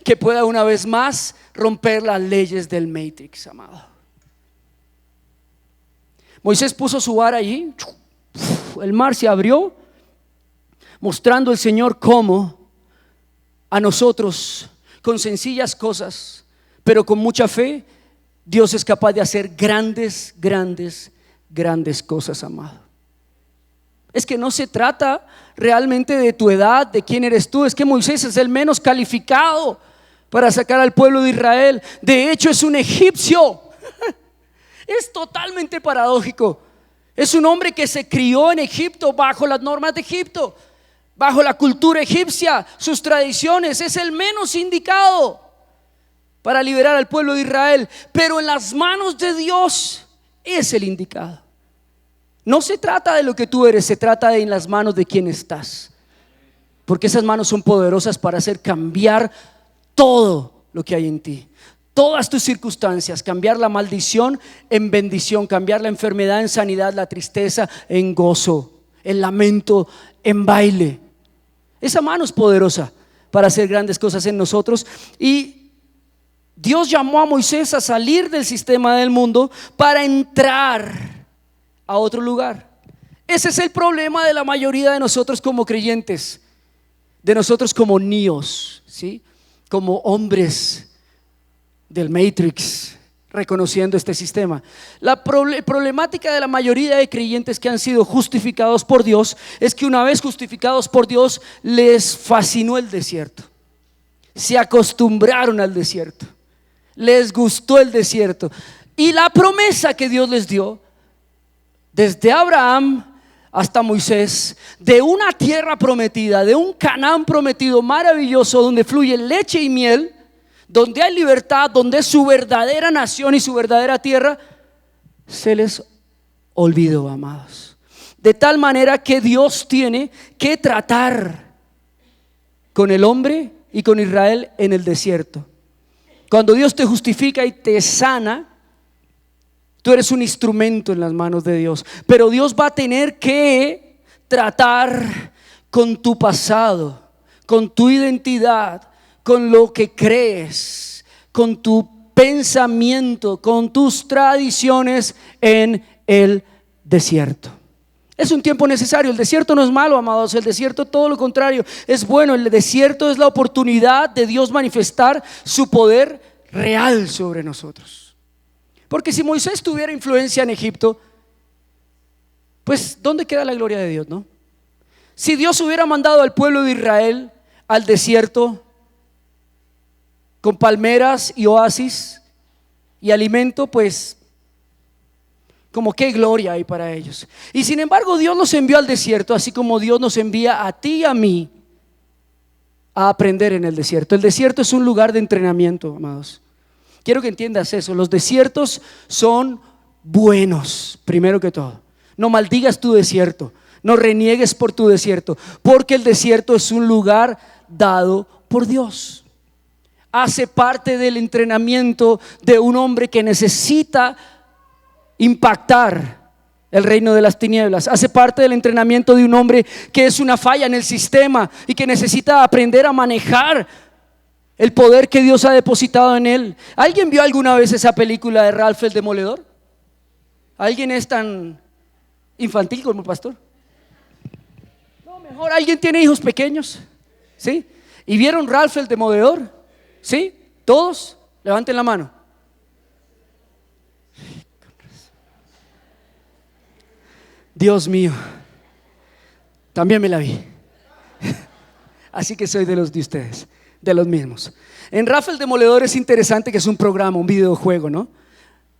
Speaker 1: que pueda una vez más romper las leyes del Matrix, amado. Moisés puso su vara allí, el mar se abrió, mostrando el Señor cómo a nosotros, con sencillas cosas, pero con mucha fe, Dios es capaz de hacer grandes cosas, amado. Es que no se trata realmente de tu edad, de quién eres tú. Es que Moisés es el menos calificado para sacar al pueblo de Israel. De hecho, es un egipcio. Es totalmente paradójico. Es un hombre que se crió en Egipto bajo las normas de Egipto, bajo la cultura egipcia, sus tradiciones. Es el menos indicado para liberar al pueblo de Israel, pero en las manos de Dios es el indicado. No se trata de lo que tú eres, se trata de en las manos de quién estás, porque esas manos son poderosas para hacer cambiar todo lo que hay en ti, todas tus circunstancias, cambiar la maldición en bendición, cambiar la enfermedad en sanidad, la tristeza en gozo, el lamento en baile. Esa mano es poderosa para hacer grandes cosas en nosotros. Y Dios llamó a Moisés a salir del sistema del mundo para entrar a otro lugar. Ese es el problema de la mayoría de nosotros como creyentes, de nosotros como niños, ¿sí? Como hombres del Matrix, reconociendo este sistema. La problemática de la mayoría de creyentes que han sido justificados por Dios es que una vez justificados por Dios les fascinó el desierto, se acostumbraron al desierto, les gustó el desierto, y la promesa que Dios les dio desde Abraham hasta Moisés, de una tierra prometida, de un Canaán prometido maravilloso donde fluye leche y miel, donde hay libertad, donde es su verdadera nación y su verdadera tierra, se les olvidó, amados. De tal manera que Dios tiene que tratar con el hombre y con Israel en el desierto. Cuando Dios te justifica y te sana, tú eres un instrumento en las manos de Dios. Pero Dios va a tener que tratar con tu pasado, con tu identidad, con lo que crees, con tu pensamiento, con tus tradiciones en el desierto. Es un tiempo necesario. El desierto no es malo, amados. El desierto, todo lo contrario, es bueno. El desierto es la oportunidad de Dios manifestar su poder real sobre nosotros. Porque si Moisés tuviera influencia en Egipto, pues ¿dónde queda la gloria de Dios, no? Si Dios hubiera mandado al pueblo de Israel al desierto con palmeras y oasis y alimento, pues como qué gloria hay para ellos. Y sin embargo Dios nos envió al desierto, así como Dios nos envía a ti y a mí a aprender en el desierto. El desierto es un lugar de entrenamiento, amados. Quiero que entiendas eso. Los desiertos son buenos, primero que todo. No maldigas tu desierto, no reniegues por tu desierto, porque el desierto es un lugar dado por Dios. Hace parte del entrenamiento de un hombre que necesita impactar el reino de las tinieblas. Hace parte del entrenamiento de un hombre que es una falla en el sistema y que necesita aprender a manejar el poder que Dios ha depositado en él. ¿Alguien vio alguna vez esa película de Ralph el Demoledor? ¿Alguien es tan infantil como el pastor? No, mejor alguien tiene hijos pequeños, ¿sí? ¿Y vieron Ralph el Demoledor? ¿Sí? ¿Todos? Levanten la mano. Dios mío, también me la vi. Así que soy de los de ustedes, de los mismos. En Ralph el Demoledor es interesante que es un programa, un videojuego, ¿no?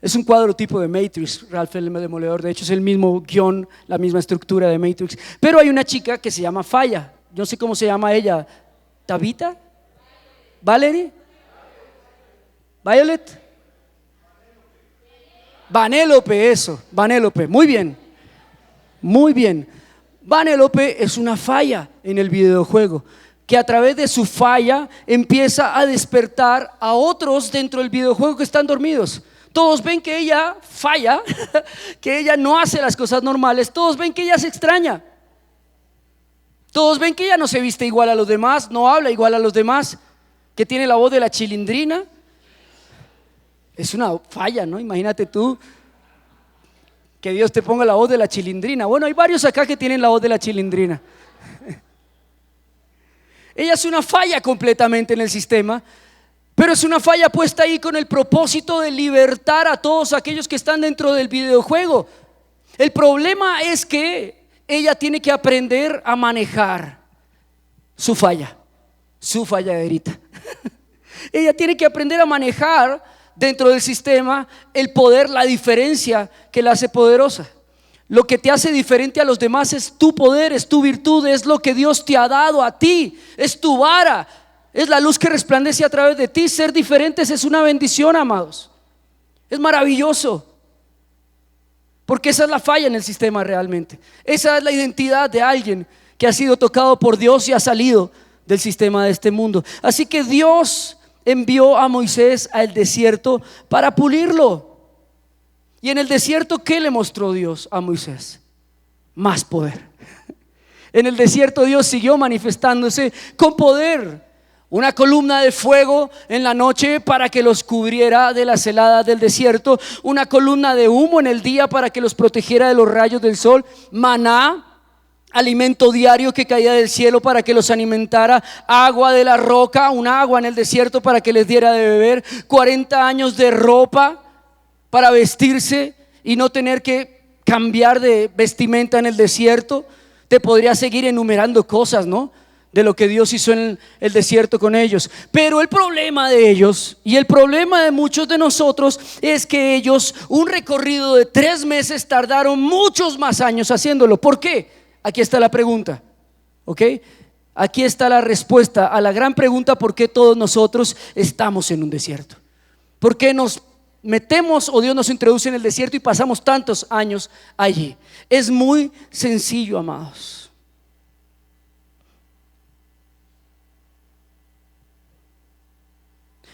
Speaker 1: Es un cuadro tipo de Matrix. Ralph el Demoledor, de hecho, es el mismo guión, la misma estructura de Matrix. Pero hay una chica que se llama Falla. No sé cómo se llama ella. ¿Tabitha? ¿Valerie? ¿Violet? Vanellope, eso, Vanellope. Muy bien, muy bien. Vanellope es una falla en el videojuego, que a través de su falla empieza a despertar a otros dentro del videojuego que están dormidos. Todos ven que ella falla, que ella no hace las cosas normales. Todos ven que ella se extraña. Todos ven que ella no se viste igual a los demás, no habla igual a los demás, que tiene la voz de la chilindrina. Es una falla, ¿no? Imagínate tú que Dios te ponga la voz de la chilindrina. Bueno, hay varios acá que tienen la voz de la chilindrina. Ella es una falla completamente en el sistema, pero es una falla puesta ahí con el propósito de libertar a todos aquellos que están dentro del videojuego. El problema es que ella tiene que aprender a manejar su falladerita. Ella tiene que aprender a manejar dentro del sistema el poder, la diferencia que la hace poderosa. Lo que te hace diferente a los demás es tu poder, es tu virtud, es lo que Dios te ha dado a ti, es tu vara, es la luz que resplandece a través de ti. Ser diferentes es una bendición, amados. Es maravilloso, porque esa es la falla en el sistema realmente. Esa es la identidad de alguien que ha sido tocado por Dios y ha salido del sistema de este mundo. Así que Dios envió a Moisés al desierto para pulirlo. Y en el desierto, ¿qué le mostró Dios a Moisés? Más poder. En el desierto Dios siguió manifestándose con poder. Una columna de fuego en la noche para que los cubriera de las heladas del desierto. Una columna de humo en el día para que los protegiera de los rayos del sol. Maná, alimento diario que caía del cielo para que los alimentara. Agua de la roca, un agua en el desierto para que les diera de beber. 40 años de ropa para vestirse y no tener que cambiar de vestimenta en el desierto. Te podría seguir enumerando cosas, ¿no?, de lo que Dios hizo en el desierto con ellos. Pero el problema de ellos y el problema de muchos de nosotros es que ellos, un recorrido de 3 meses, tardaron muchos más años haciéndolo. ¿Por qué? Aquí está la pregunta, ¿ok? Aquí está la respuesta a la gran pregunta: ¿por qué todos nosotros estamos en un desierto? ¿Por qué nos metemos o Dios nos introduce en el desierto y pasamos tantos años allí? Es muy sencillo, amados.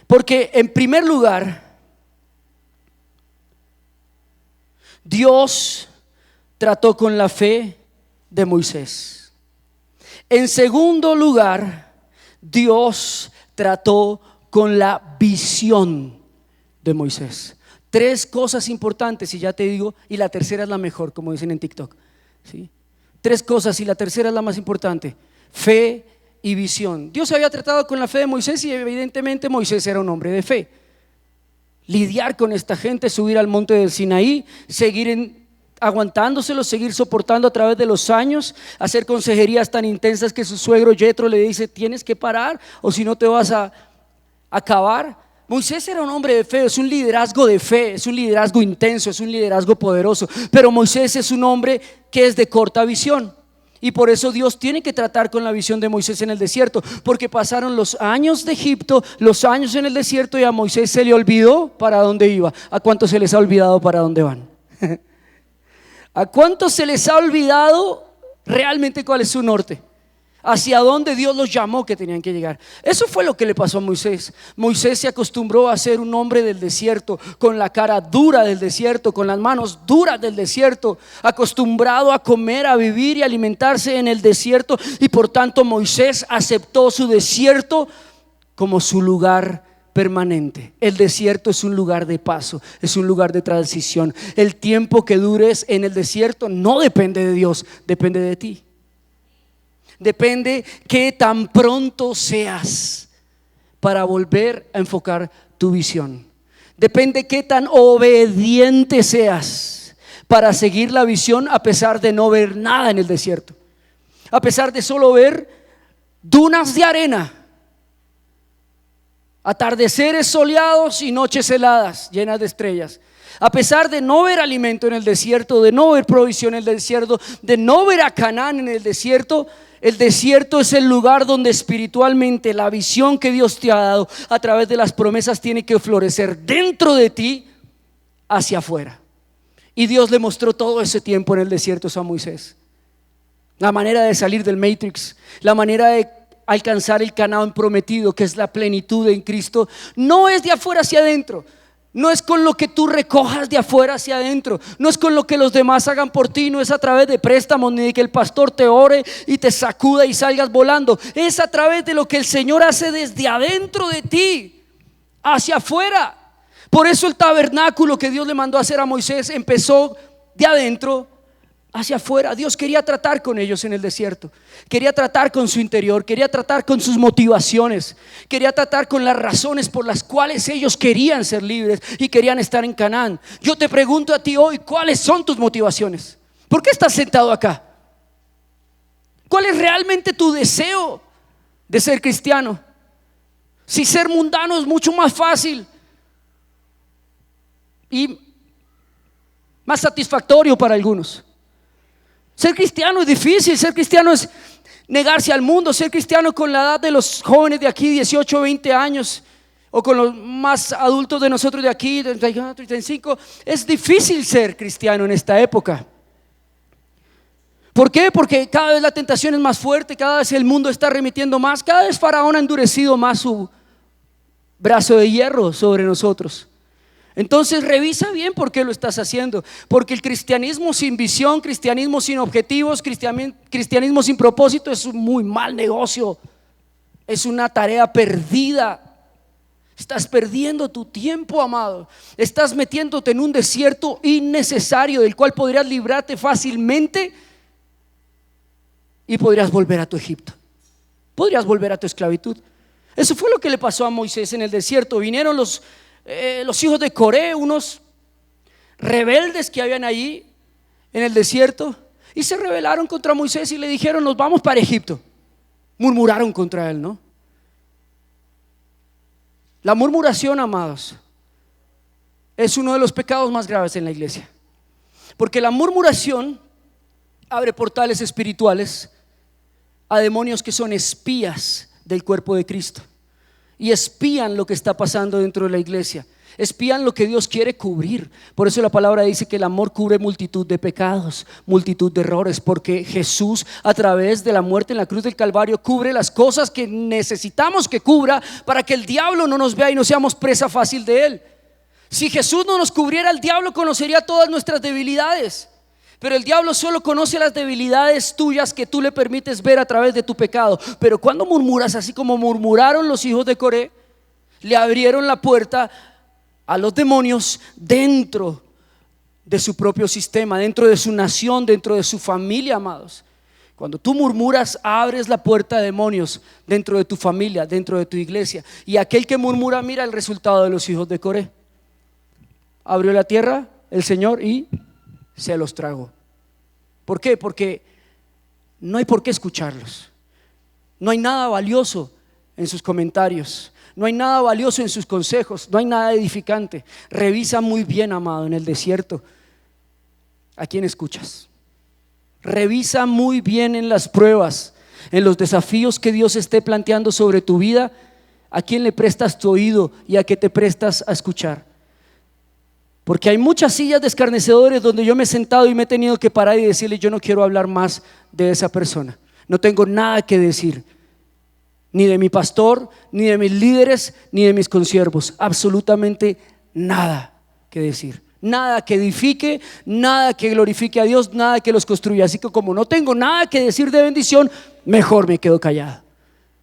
Speaker 1: Porque en primer lugar, Dios trató con la fe de Moisés. En segundo lugar, Dios trató con la visión de Moisés. Tres cosas importantes, y ya te digo, y la tercera es la mejor, como dicen en TikTok, ¿sí? Tres cosas y la tercera es la más importante: fe y visión. Dios había tratado con la fe de Moisés y evidentemente Moisés era un hombre de fe. Lidiar con esta gente, subir al monte del Sinaí, seguir aguantándoselo, seguir soportando a través de los años, hacer consejerías tan intensas que su suegro Yetro le dice: tienes que parar o si no te vas a acabar. Moisés era un hombre de fe, es un liderazgo de fe, es un liderazgo intenso, es un liderazgo poderoso. Pero Moisés es un hombre que es de corta visión. Y por eso Dios tiene que tratar con la visión de Moisés en el desierto, porque pasaron los años de Egipto, los años en el desierto, y a Moisés se le olvidó para dónde iba. ¿A cuántos se les ha olvidado para dónde van? ¿A cuántos se les ha olvidado realmente cuál es su norte? Hacia dónde Dios los llamó que tenían que llegar. Eso fue lo que le pasó a Moisés. Moisés se acostumbró a ser un hombre del desierto, con la cara dura del desierto, con las manos duras del desierto, acostumbrado a comer, a vivir y alimentarse en el desierto. Y por tanto Moisés aceptó su desierto como su lugar permanente. El desierto es un lugar de paso, es un lugar de transición. El tiempo que dures en el desierto no depende de Dios, depende de ti. Depende qué tan pronto seas para volver a enfocar tu visión. Depende qué tan obediente seas para seguir la visión a pesar de no ver nada en el desierto, a pesar de solo ver dunas de arena, atardeceres soleados y noches heladas llenas de estrellas. A pesar de no ver alimento en el desierto, de no ver provisión en el desierto, de no ver a Canaán en el desierto es el lugar donde espiritualmente la visión que Dios te ha dado a través de las promesas tiene que florecer dentro de ti hacia afuera. Y Dios le mostró todo ese tiempo en el desierto a Moisés. La manera de salir del Matrix, la manera de alcanzar el Canaán prometido, que es la plenitud en Cristo, no es de afuera hacia adentro. No es con lo que tú recojas de afuera hacia adentro, no es con lo que los demás hagan por ti, no es a través de préstamos ni de que el pastor te ore y te sacuda y salgas volando. Es a través de lo que el Señor hace desde adentro de ti hacia afuera. Por eso el tabernáculo que Dios le mandó a hacer a Moisés empezó de adentro hacia afuera. Dios quería tratar con ellos en el desierto, quería tratar con su interior, quería tratar con sus motivaciones, quería tratar con las razones por las cuales ellos querían ser libres y querían estar en Canaán. Yo te pregunto a ti hoy, ¿cuáles son tus motivaciones? ¿Por qué estás sentado acá? ¿Cuál es realmente tu deseo de ser cristiano? Si ser mundano es mucho más fácil y más satisfactorio para algunos. Ser cristiano es difícil, ser cristiano es negarse al mundo, ser cristiano con la edad de los jóvenes de aquí, 18, 20 años, o con los más adultos de nosotros de aquí, 34, 35, es difícil ser cristiano en esta época. ¿Por qué? Porque cada vez la tentación es más fuerte, cada vez el mundo está remitiendo más, cada vez Faraón ha endurecido más su brazo de hierro sobre nosotros. Entonces revisa bien por qué lo estás haciendo, porque el cristianismo sin visión, cristianismo sin objetivos, cristianismo sin propósito es un muy mal negocio, es una tarea perdida. Estás perdiendo tu tiempo, amado. Estás metiéndote en un desierto innecesario del cual podrías librarte fácilmente y podrías volver a tu Egipto, podrías volver a tu esclavitud. Eso fue lo que le pasó a Moisés en el desierto. Vinieron los hijos de Coré, unos rebeldes que habían allí en el desierto, y se rebelaron contra Moisés y le dijeron: nos vamos para Egipto. Murmuraron contra él, ¿no? La murmuración, amados, es uno de los pecados más graves en la iglesia, porque la murmuración abre portales espirituales a demonios que son espías del cuerpo de Cristo y espían lo que está pasando dentro de la iglesia, espían lo que Dios quiere cubrir. Por eso la palabra dice que el amor cubre multitud de pecados, multitud de errores, porque Jesús, a través de la muerte en la cruz del Calvario, cubre las cosas que necesitamos que cubra para que el diablo no nos vea y no seamos presa fácil de él. Si Jesús no nos cubriera, el diablo conocería todas nuestras debilidades. Pero el diablo solo conoce las debilidades tuyas que tú le permites ver a través de tu pecado. Pero cuando murmuras, así como murmuraron los hijos de Coré, le abrieron la puerta a los demonios dentro de su propio sistema, dentro de su nación, dentro de su familia, amados. Cuando tú murmuras, abres la puerta a demonios dentro de tu familia, dentro de tu iglesia. Y aquel que murmura, mira el resultado de los hijos de Coré. Abrió la tierra el Señor y se los tragó. ¿Por qué? Porque no hay por qué escucharlos. No hay nada valioso en sus comentarios, no hay nada valioso en sus consejos, no hay nada edificante. Revisa muy bien, amado, en el desierto a quién escuchas. Revisa muy bien en las pruebas, en los desafíos que Dios esté planteando sobre tu vida, a quién le prestas tu oído y a qué te prestas a escuchar. Porque hay muchas sillas de escarnecedores donde yo me he sentado y me he tenido que parar y decirle: yo no quiero hablar más de esa persona, no tengo nada que decir, ni de mi pastor, ni de mis líderes, ni de mis consiervos, absolutamente nada que decir, nada que edifique, nada que glorifique a Dios, nada que los construya. Así que como no tengo nada que decir de bendición, mejor me quedo callado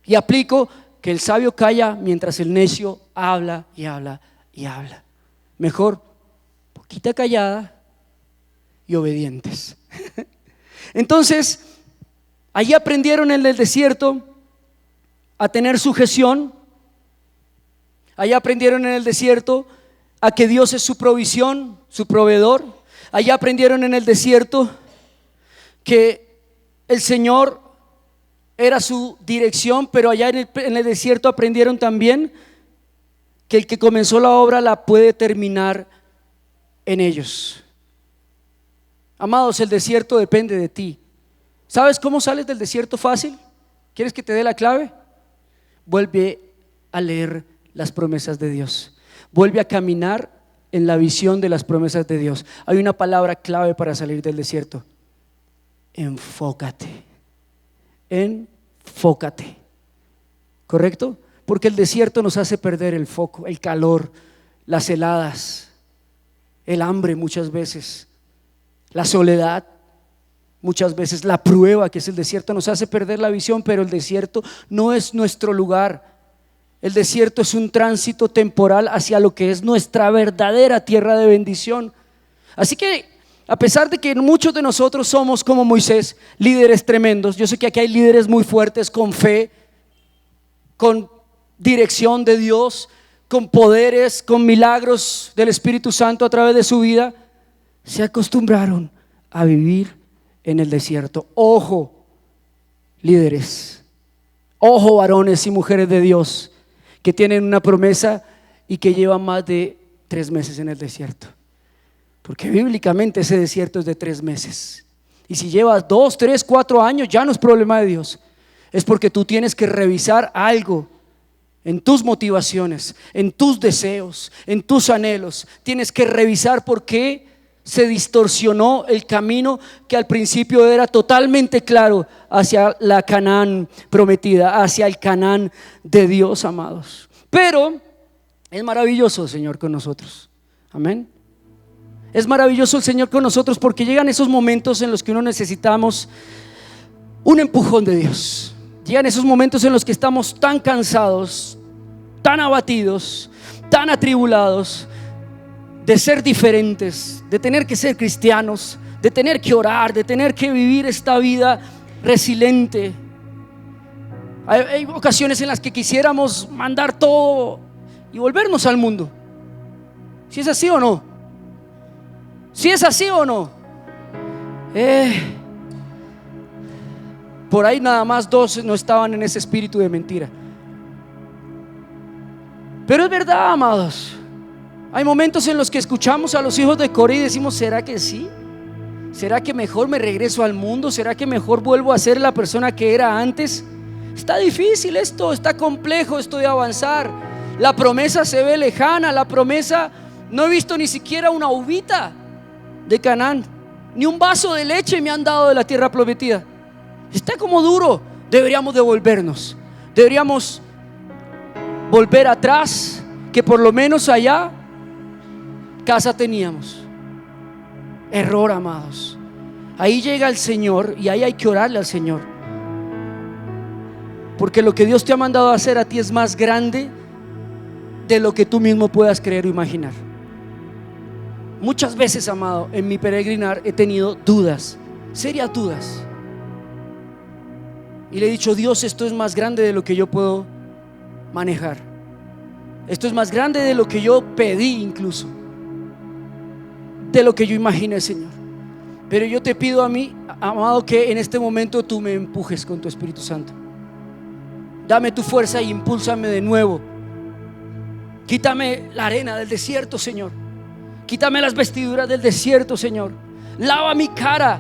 Speaker 1: y aplico que el sabio calla mientras el necio habla y habla y habla. Mejor poquita callada y obedientes. Entonces, allí aprendieron en el desierto a tener sujeción. Allí aprendieron en el desierto a que Dios es su provisión, su proveedor. Allí aprendieron en el desierto que el Señor era su dirección, pero allá en el desierto aprendieron también que el que comenzó la obra la puede terminar en ellos. Amados, el desierto depende de ti. ¿Sabes cómo sales del desierto fácil? ¿Quieres que te dé la clave? Vuelve a leer las promesas de Dios. Vuelve a caminar en la visión de las promesas de Dios. Hay una palabra clave para salir del desierto: enfócate. Enfócate. ¿Correcto? Porque el desierto nos hace perder el foco, el calor, las heladas, el hambre muchas veces, la soledad muchas veces, la prueba que es el desierto nos hace perder la visión. Pero el desierto no es nuestro lugar. El desierto es un tránsito temporal hacia lo que es nuestra verdadera tierra de bendición. Así que a pesar de que muchos de nosotros somos como Moisés, líderes tremendos, yo sé que aquí hay líderes muy fuertes con fe, con dirección de Dios, con poderes, con milagros del Espíritu Santo a través de su vida, se acostumbraron a vivir en el desierto. Ojo, líderes, ojo, varones y mujeres de Dios que tienen una promesa y que llevan más de 3 meses en el desierto, porque bíblicamente ese desierto es de 3 meses. Y si llevas 2, 3, 4 años, ya no es problema de Dios, es porque tú tienes que revisar algo en tus motivaciones, en tus deseos, en tus anhelos. Tienes que revisar por qué se distorsionó el camino que al principio era totalmente claro hacia la Canaán prometida, hacia el Canaán de Dios, amados. Pero es maravilloso el Señor con nosotros. Amén. Es maravilloso el Señor con nosotros porque llegan esos momentos en los que uno necesitamos un empujón de Dios. Llegan esos momentos en los que estamos tan cansados, tan abatidos, tan atribulados de ser diferentes, de tener que ser cristianos, de tener que orar, de tener que vivir esta vida resiliente. Hay ocasiones en las que quisiéramos mandar todo y volvernos al mundo. ¿Si es así o no? ¿Si es así o no? Por ahí nada más 2 no estaban en ese espíritu de mentira. Pero es verdad, amados. Hay momentos en los que escuchamos a los hijos de Coré y decimos: ¿será que sí? ¿Será que mejor me regreso al mundo? ¿Será que mejor vuelvo a ser la persona que era antes? Está difícil esto, está complejo esto de avanzar. La promesa se ve lejana, la promesa, no he visto ni siquiera una uvita de Canaán, ni un vaso de leche me han dado de la tierra prometida. Está como duro. Deberíamos devolvernos, deberíamos volver atrás, que por lo menos allá casa teníamos. Error, amados. Ahí llega el Señor y ahí hay que orarle al Señor, porque lo que Dios te ha mandado a hacer a ti es más grande de lo que tú mismo puedas creer o imaginar. Muchas veces, amado, en mi peregrinar he tenido dudas, serias dudas, y le he dicho: Dios, esto es más grande de lo que yo puedo manejar. Esto es más grande de lo que yo pedí, incluso de lo que yo imaginé, Señor. Pero yo te pido a mí, amado, que en este momento tú me empujes con tu Espíritu Santo. Dame tu fuerza y impúlsame de nuevo. Quítame la arena del desierto, Señor. Quítame las vestiduras del desierto, Señor. Lava mi cara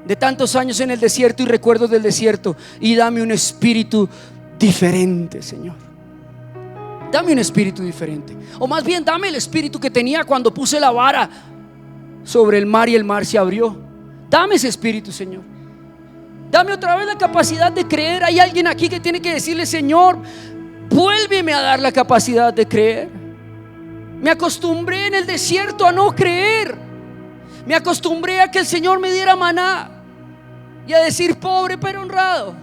Speaker 1: de tantos años en el desierto y recuerdos del desierto, y dame un espíritu diferente, Señor. Dame un espíritu diferente, o más bien dame el espíritu que tenía cuando puse la vara sobre el mar y el mar se abrió. Dame ese espíritu, Señor. Dame otra vez la capacidad de creer. Hay alguien aquí que tiene que decirle: Señor, vuélveme a dar la capacidad de creer. Me acostumbré en el desierto a no creer. Me acostumbré a que el Señor me diera maná y a decir: pobre pero honrado.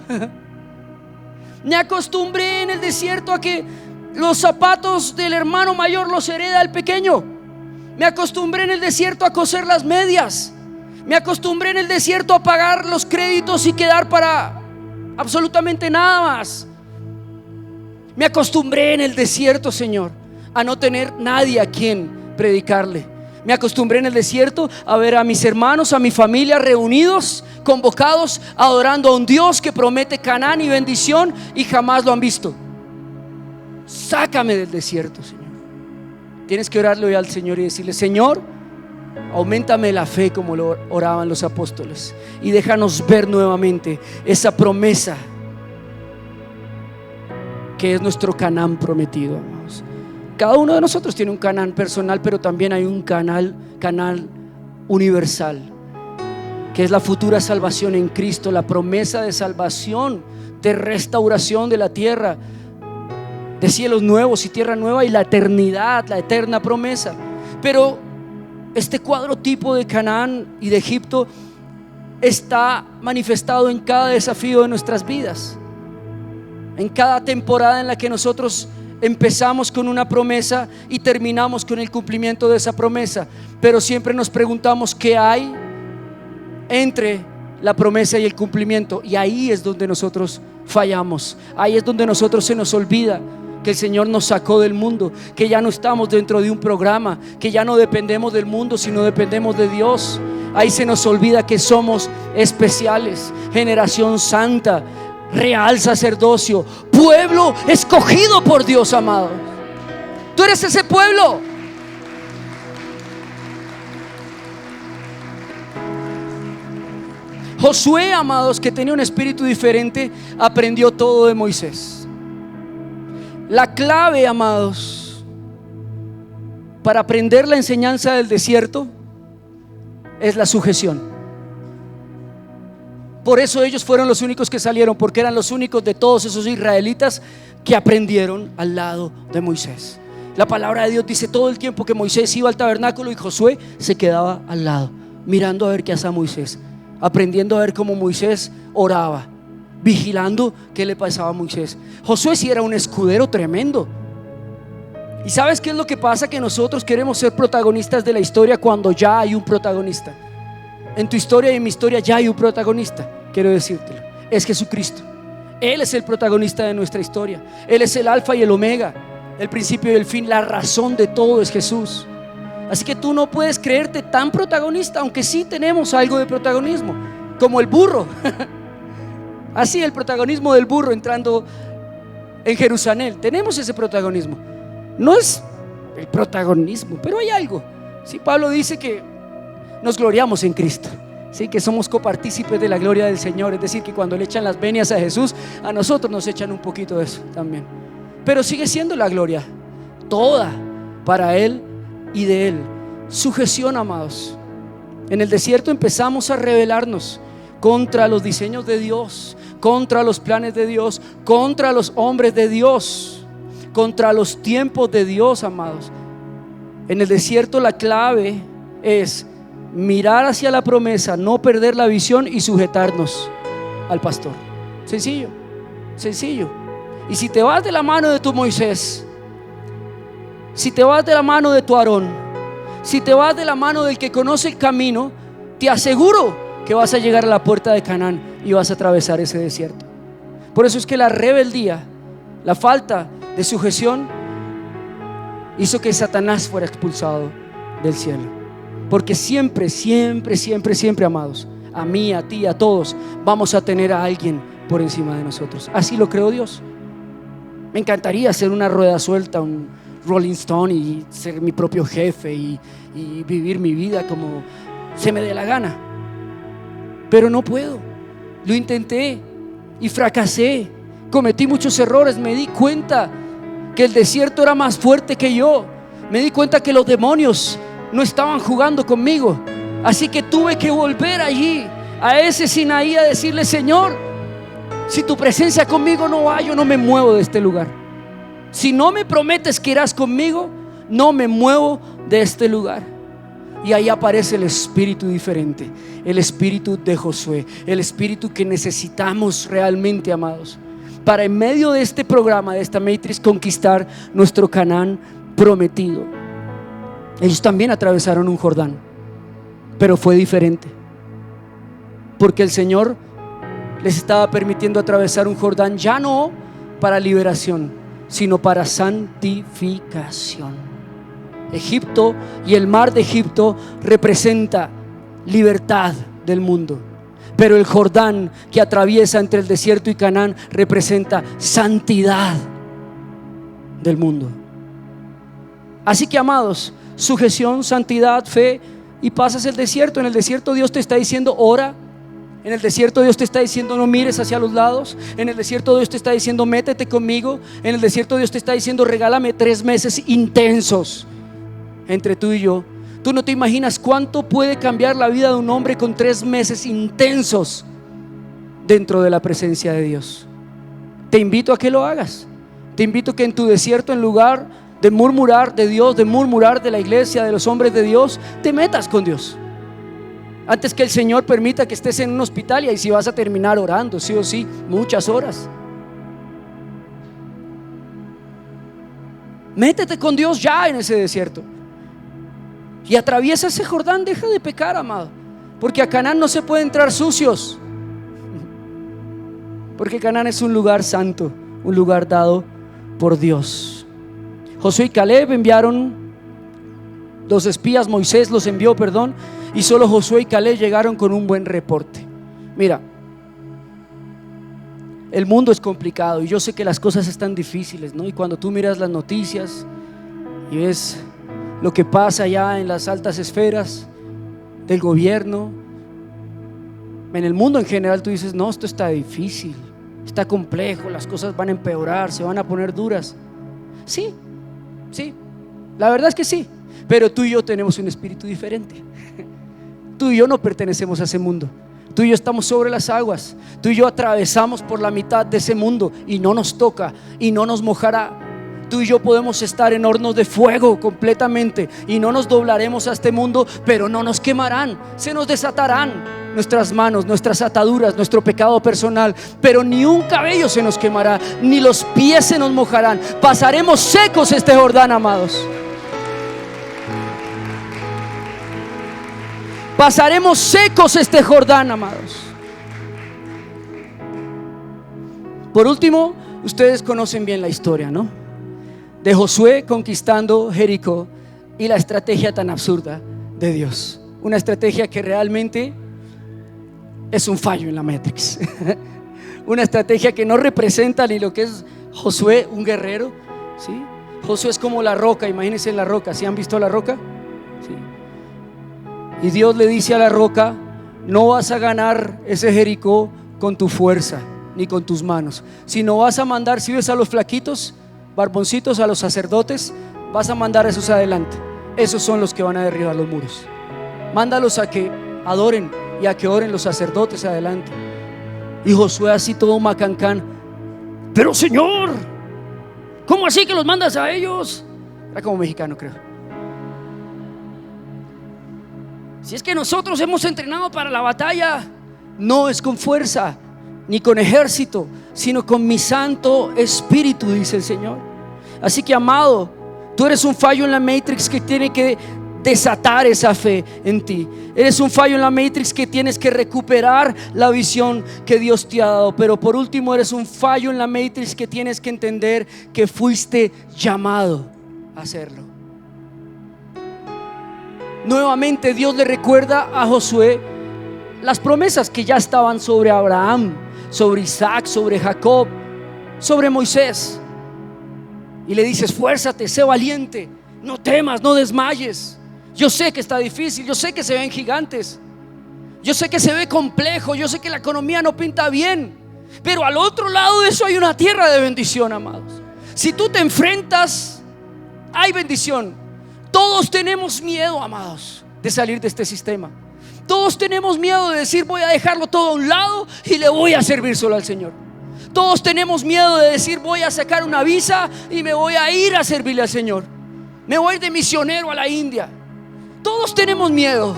Speaker 1: Me acostumbré en el desierto a que los zapatos del hermano mayor los hereda el pequeño. Me acostumbré en el desierto a coser las medias. Me acostumbré en el desierto a pagar los créditos y quedar para absolutamente nada más. Me acostumbré en el desierto, Señor, a no tener nadie a quien predicarle. Me acostumbré en el desierto a ver a mis hermanos, a mi familia reunidos, convocados, adorando a un Dios que promete Canaán y bendición, y jamás lo han visto. Sácame del desierto, Señor. Tienes que orarle hoy al Señor y decirle: Señor, auméntame la fe como lo oraban los apóstoles, y déjanos ver nuevamente esa promesa que es nuestro Canaán prometido, amados. Cada uno de nosotros tiene un Canaán personal, pero también hay un canal universal, que es la futura salvación en Cristo, la promesa de salvación, de restauración de la tierra, de cielos nuevos y tierra nueva, y la eternidad, la eterna promesa. Pero este cuadro tipo de Canaán y de Egipto está manifestado en cada desafío de nuestras vidas, en cada temporada en la que nosotros empezamos con una promesa y terminamos con el cumplimiento de esa promesa. Pero siempre nos preguntamos: ¿qué hay entre la promesa y el cumplimiento? Y ahí es donde nosotros fallamos. Ahí es donde nosotros se nos olvida que el Señor nos sacó del mundo, que ya no estamos dentro de un programa, que ya no dependemos del mundo, sino dependemos de Dios. Ahí se nos olvida que somos especiales, generación santa, real sacerdocio, pueblo escogido por Dios, amado. Tú eres ese pueblo. Josué, amados, que tenía un espíritu diferente, aprendió todo de Moisés. La clave, amados, para aprender la enseñanza del desierto es la sujeción. Por eso ellos fueron los únicos que salieron, porque eran los únicos de todos esos israelitas que aprendieron al lado de Moisés. La palabra de Dios dice todo el tiempo que Moisés iba al tabernáculo y Josué se quedaba al lado, mirando a ver qué hacía Moisés, aprendiendo a ver cómo Moisés oraba, vigilando qué le pasaba a Moisés. Josué sí era un escudero tremendo. ¿Y sabes qué es lo que pasa? Que nosotros queremos ser protagonistas de la historia cuando ya hay un protagonista. En tu historia y en mi historia ya hay un protagonista. Quiero decírtelo, es Jesucristo. Él es el protagonista de nuestra historia. Él es el alfa y el omega, el principio y el fin. La razón de todo es Jesús. Así que tú no puedes creerte tan protagonista, aunque sí tenemos algo de protagonismo, como el burro. Así, el protagonismo del burro entrando en Jerusalén. Tenemos ese protagonismo. No es el protagonismo, pero hay algo. Si Pablo dice que nos gloriamos en Cristo. Sí, que somos copartícipes de la gloria del Señor. Es decir, que cuando le echan las venias a Jesús, a nosotros nos echan un poquito de eso también. Pero sigue siendo la gloria toda para Él y de Él. Sujeción, amados. En el desierto empezamos a rebelarnos contra los diseños de Dios, contra los planes de Dios, contra los hombres de Dios, contra los tiempos de Dios, amados. En el desierto la clave es mirar hacia la promesa, no perder la visión y sujetarnos al pastor. Sencillo, sencillo. Y si te vas de la mano de tu Moisés, si te vas de la mano de tu Aarón, si te vas de la mano del que conoce el camino, te aseguro que vas a llegar a la puerta de Canaán y vas a atravesar ese desierto. Por eso es que la rebeldía, la falta de sujeción hizo que Satanás fuera expulsado del cielo. Porque siempre, siempre, siempre, siempre, amados, a mí, a ti, a todos, vamos a tener a alguien por encima de nosotros. Así lo creó Dios. Me encantaría ser una rueda suelta, un Rolling Stone, y ser mi propio jefe y vivir mi vida como se me dé la gana. Pero no puedo. Lo intenté y fracasé. Cometí muchos errores. Me di cuenta que el desierto era más fuerte que yo. Me di cuenta que los demonios no estaban jugando conmigo. Así que tuve que volver allí, a ese Sinaí, a decirle: Señor, si tu presencia conmigo no va, yo no me muevo de este lugar. Si no me prometes que irás conmigo, no me muevo de este lugar. Y ahí aparece el espíritu diferente, el espíritu de Josué, el espíritu que necesitamos realmente, amados, para en medio de este programa, de esta Matrix, conquistar nuestro Canaán prometido. Ellos también atravesaron un Jordán, pero fue diferente, porque el Señor les estaba permitiendo atravesar un Jordán ya no para liberación, sino para santificación. Egipto y el mar de Egipto representa libertad del mundo, pero el Jordán que atraviesa entre el desierto y Canaán representa santidad del mundo. Así que, amados, sujeción, santidad, fe, y pasas el desierto. En el desierto Dios te está diciendo: ora. En el desierto Dios te está diciendo: no mires hacia los lados. En el desierto Dios te está diciendo: métete conmigo. En el desierto Dios te está diciendo: regálame 3 meses intensos entre tú y yo. Tú no te imaginas cuánto puede cambiar la vida de un hombre con 3 meses intensos dentro de la presencia de Dios. Te invito a que lo hagas. Te invito a que en tu desierto, en lugar de murmurar de Dios, de murmurar de la iglesia, de los hombres de Dios, te metas con Dios. Antes que el Señor permita que estés en un hospital, y ahí sí vas a terminar orando, sí o sí, muchas horas. Métete con Dios ya en ese desierto y atraviesa ese Jordán. Deja de pecar, amado, porque a Canaán no se puede entrar sucios, porque Canaán es un lugar santo, un lugar dado por Dios. Josué y Caleb enviaron 2 espías, Moisés los envió, y solo Josué y Caleb llegaron con un buen reporte. Mira, el mundo es complicado y yo sé que las cosas están difíciles, ¿no? Y cuando tú miras las noticias y ves lo que pasa ya en las altas esferas del gobierno, en el mundo en general, tú dices: no, esto está difícil, está complejo, las cosas van a empeorar, se van a poner duras. Sí, la verdad es que sí, pero tú y yo tenemos un espíritu diferente. Tú y yo no pertenecemos a ese mundo. Tú y yo estamos sobre las aguas. Tú y yo atravesamos por la mitad de ese mundo y no nos toca y no nos mojará. Tú y yo podemos estar en hornos de fuego completamente y no nos doblaremos a este mundo, pero no nos quemarán. Se nos desatarán nuestras manos, nuestras ataduras, nuestro pecado personal, pero ni un cabello se nos quemará, ni los pies se nos mojarán. Pasaremos secos este Jordán, amados. Pasaremos secos este Jordán, amados. Por último, ustedes conocen bien la historia, ¿no? De Josué conquistando Jericó y la estrategia tan absurda de Dios. Una estrategia que realmente es un fallo en la Matrix. Una estrategia que no representa ni lo que es Josué, un guerrero, ¿sí? Josué es como la roca, imagínense la roca. ¿Sí han visto la roca? Sí. Y Dios le dice a la roca: no vas a ganar ese Jericó con tu fuerza ni con tus manos, sino vas a mandar, si ves a los flaquitos, barboncitos, a los sacerdotes, vas a mandar a esos adelante. Esos son los que van a derribar los muros. Mándalos a que adoren y a que oren los sacerdotes adelante. Y Josué, así todo macancán: pero Señor, ¿cómo así que los mandas a ellos? Era como mexicano, creo. Si es que nosotros hemos entrenado para la batalla, no es con fuerza ni con ejército, sino con mi Santo Espíritu, dice el Señor. Así que, amado, tú eres un fallo en la Matrix que tiene que desatar esa fe en ti. Eres un fallo en la Matrix que tienes que recuperar la visión que Dios te ha dado. Pero por último, eres un fallo en la Matrix que tienes que entender que fuiste llamado a hacerlo. Nuevamente Dios le recuerda a Josué las promesas que ya estaban sobre Abraham, sobre Isaac, sobre Jacob, sobre Moisés. Y le dice: esfuérzate, sé valiente, no temas, no desmayes. Yo sé que está difícil, yo sé que se ven gigantes, yo sé que se ve complejo, yo sé que la economía no pinta bien, pero al otro lado de eso hay una tierra de bendición, amados. Si tú te enfrentas, hay bendición. Todos tenemos miedo, amados, de salir de este sistema. Todos tenemos miedo de decir: voy a dejarlo todo a un lado y le voy a servir solo al Señor. Todos tenemos miedo de decir: voy a sacar una visa y me voy a ir a servirle al Señor. Me voy a ir de misionero a la India. Todos tenemos miedo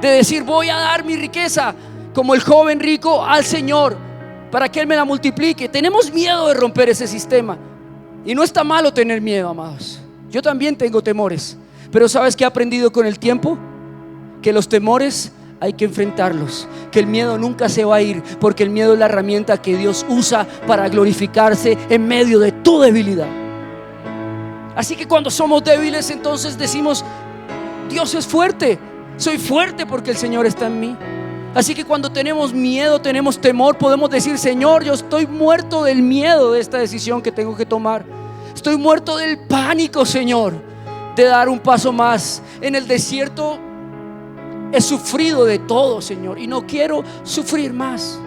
Speaker 1: de decir: voy a dar mi riqueza como el joven rico al Señor para que Él me la multiplique. Tenemos miedo de romper ese sistema. Y no está malo tener miedo, amados. Yo también tengo temores, pero ¿sabes qué he aprendido con el tiempo? Que los temores hay que enfrentarlos, que el miedo nunca se va a ir, porque el miedo es la herramienta que Dios usa para glorificarse en medio de tu debilidad. Así que cuando somos débiles, entonces decimos: Dios es fuerte, soy fuerte porque el Señor está en mí. Así que cuando tenemos miedo, tenemos temor, podemos decir: Señor, yo estoy muerto del miedo de esta decisión que tengo que tomar. Estoy muerto del pánico, Señor, de dar un paso más. En el desierto he sufrido de todo, Señor, y no quiero sufrir más.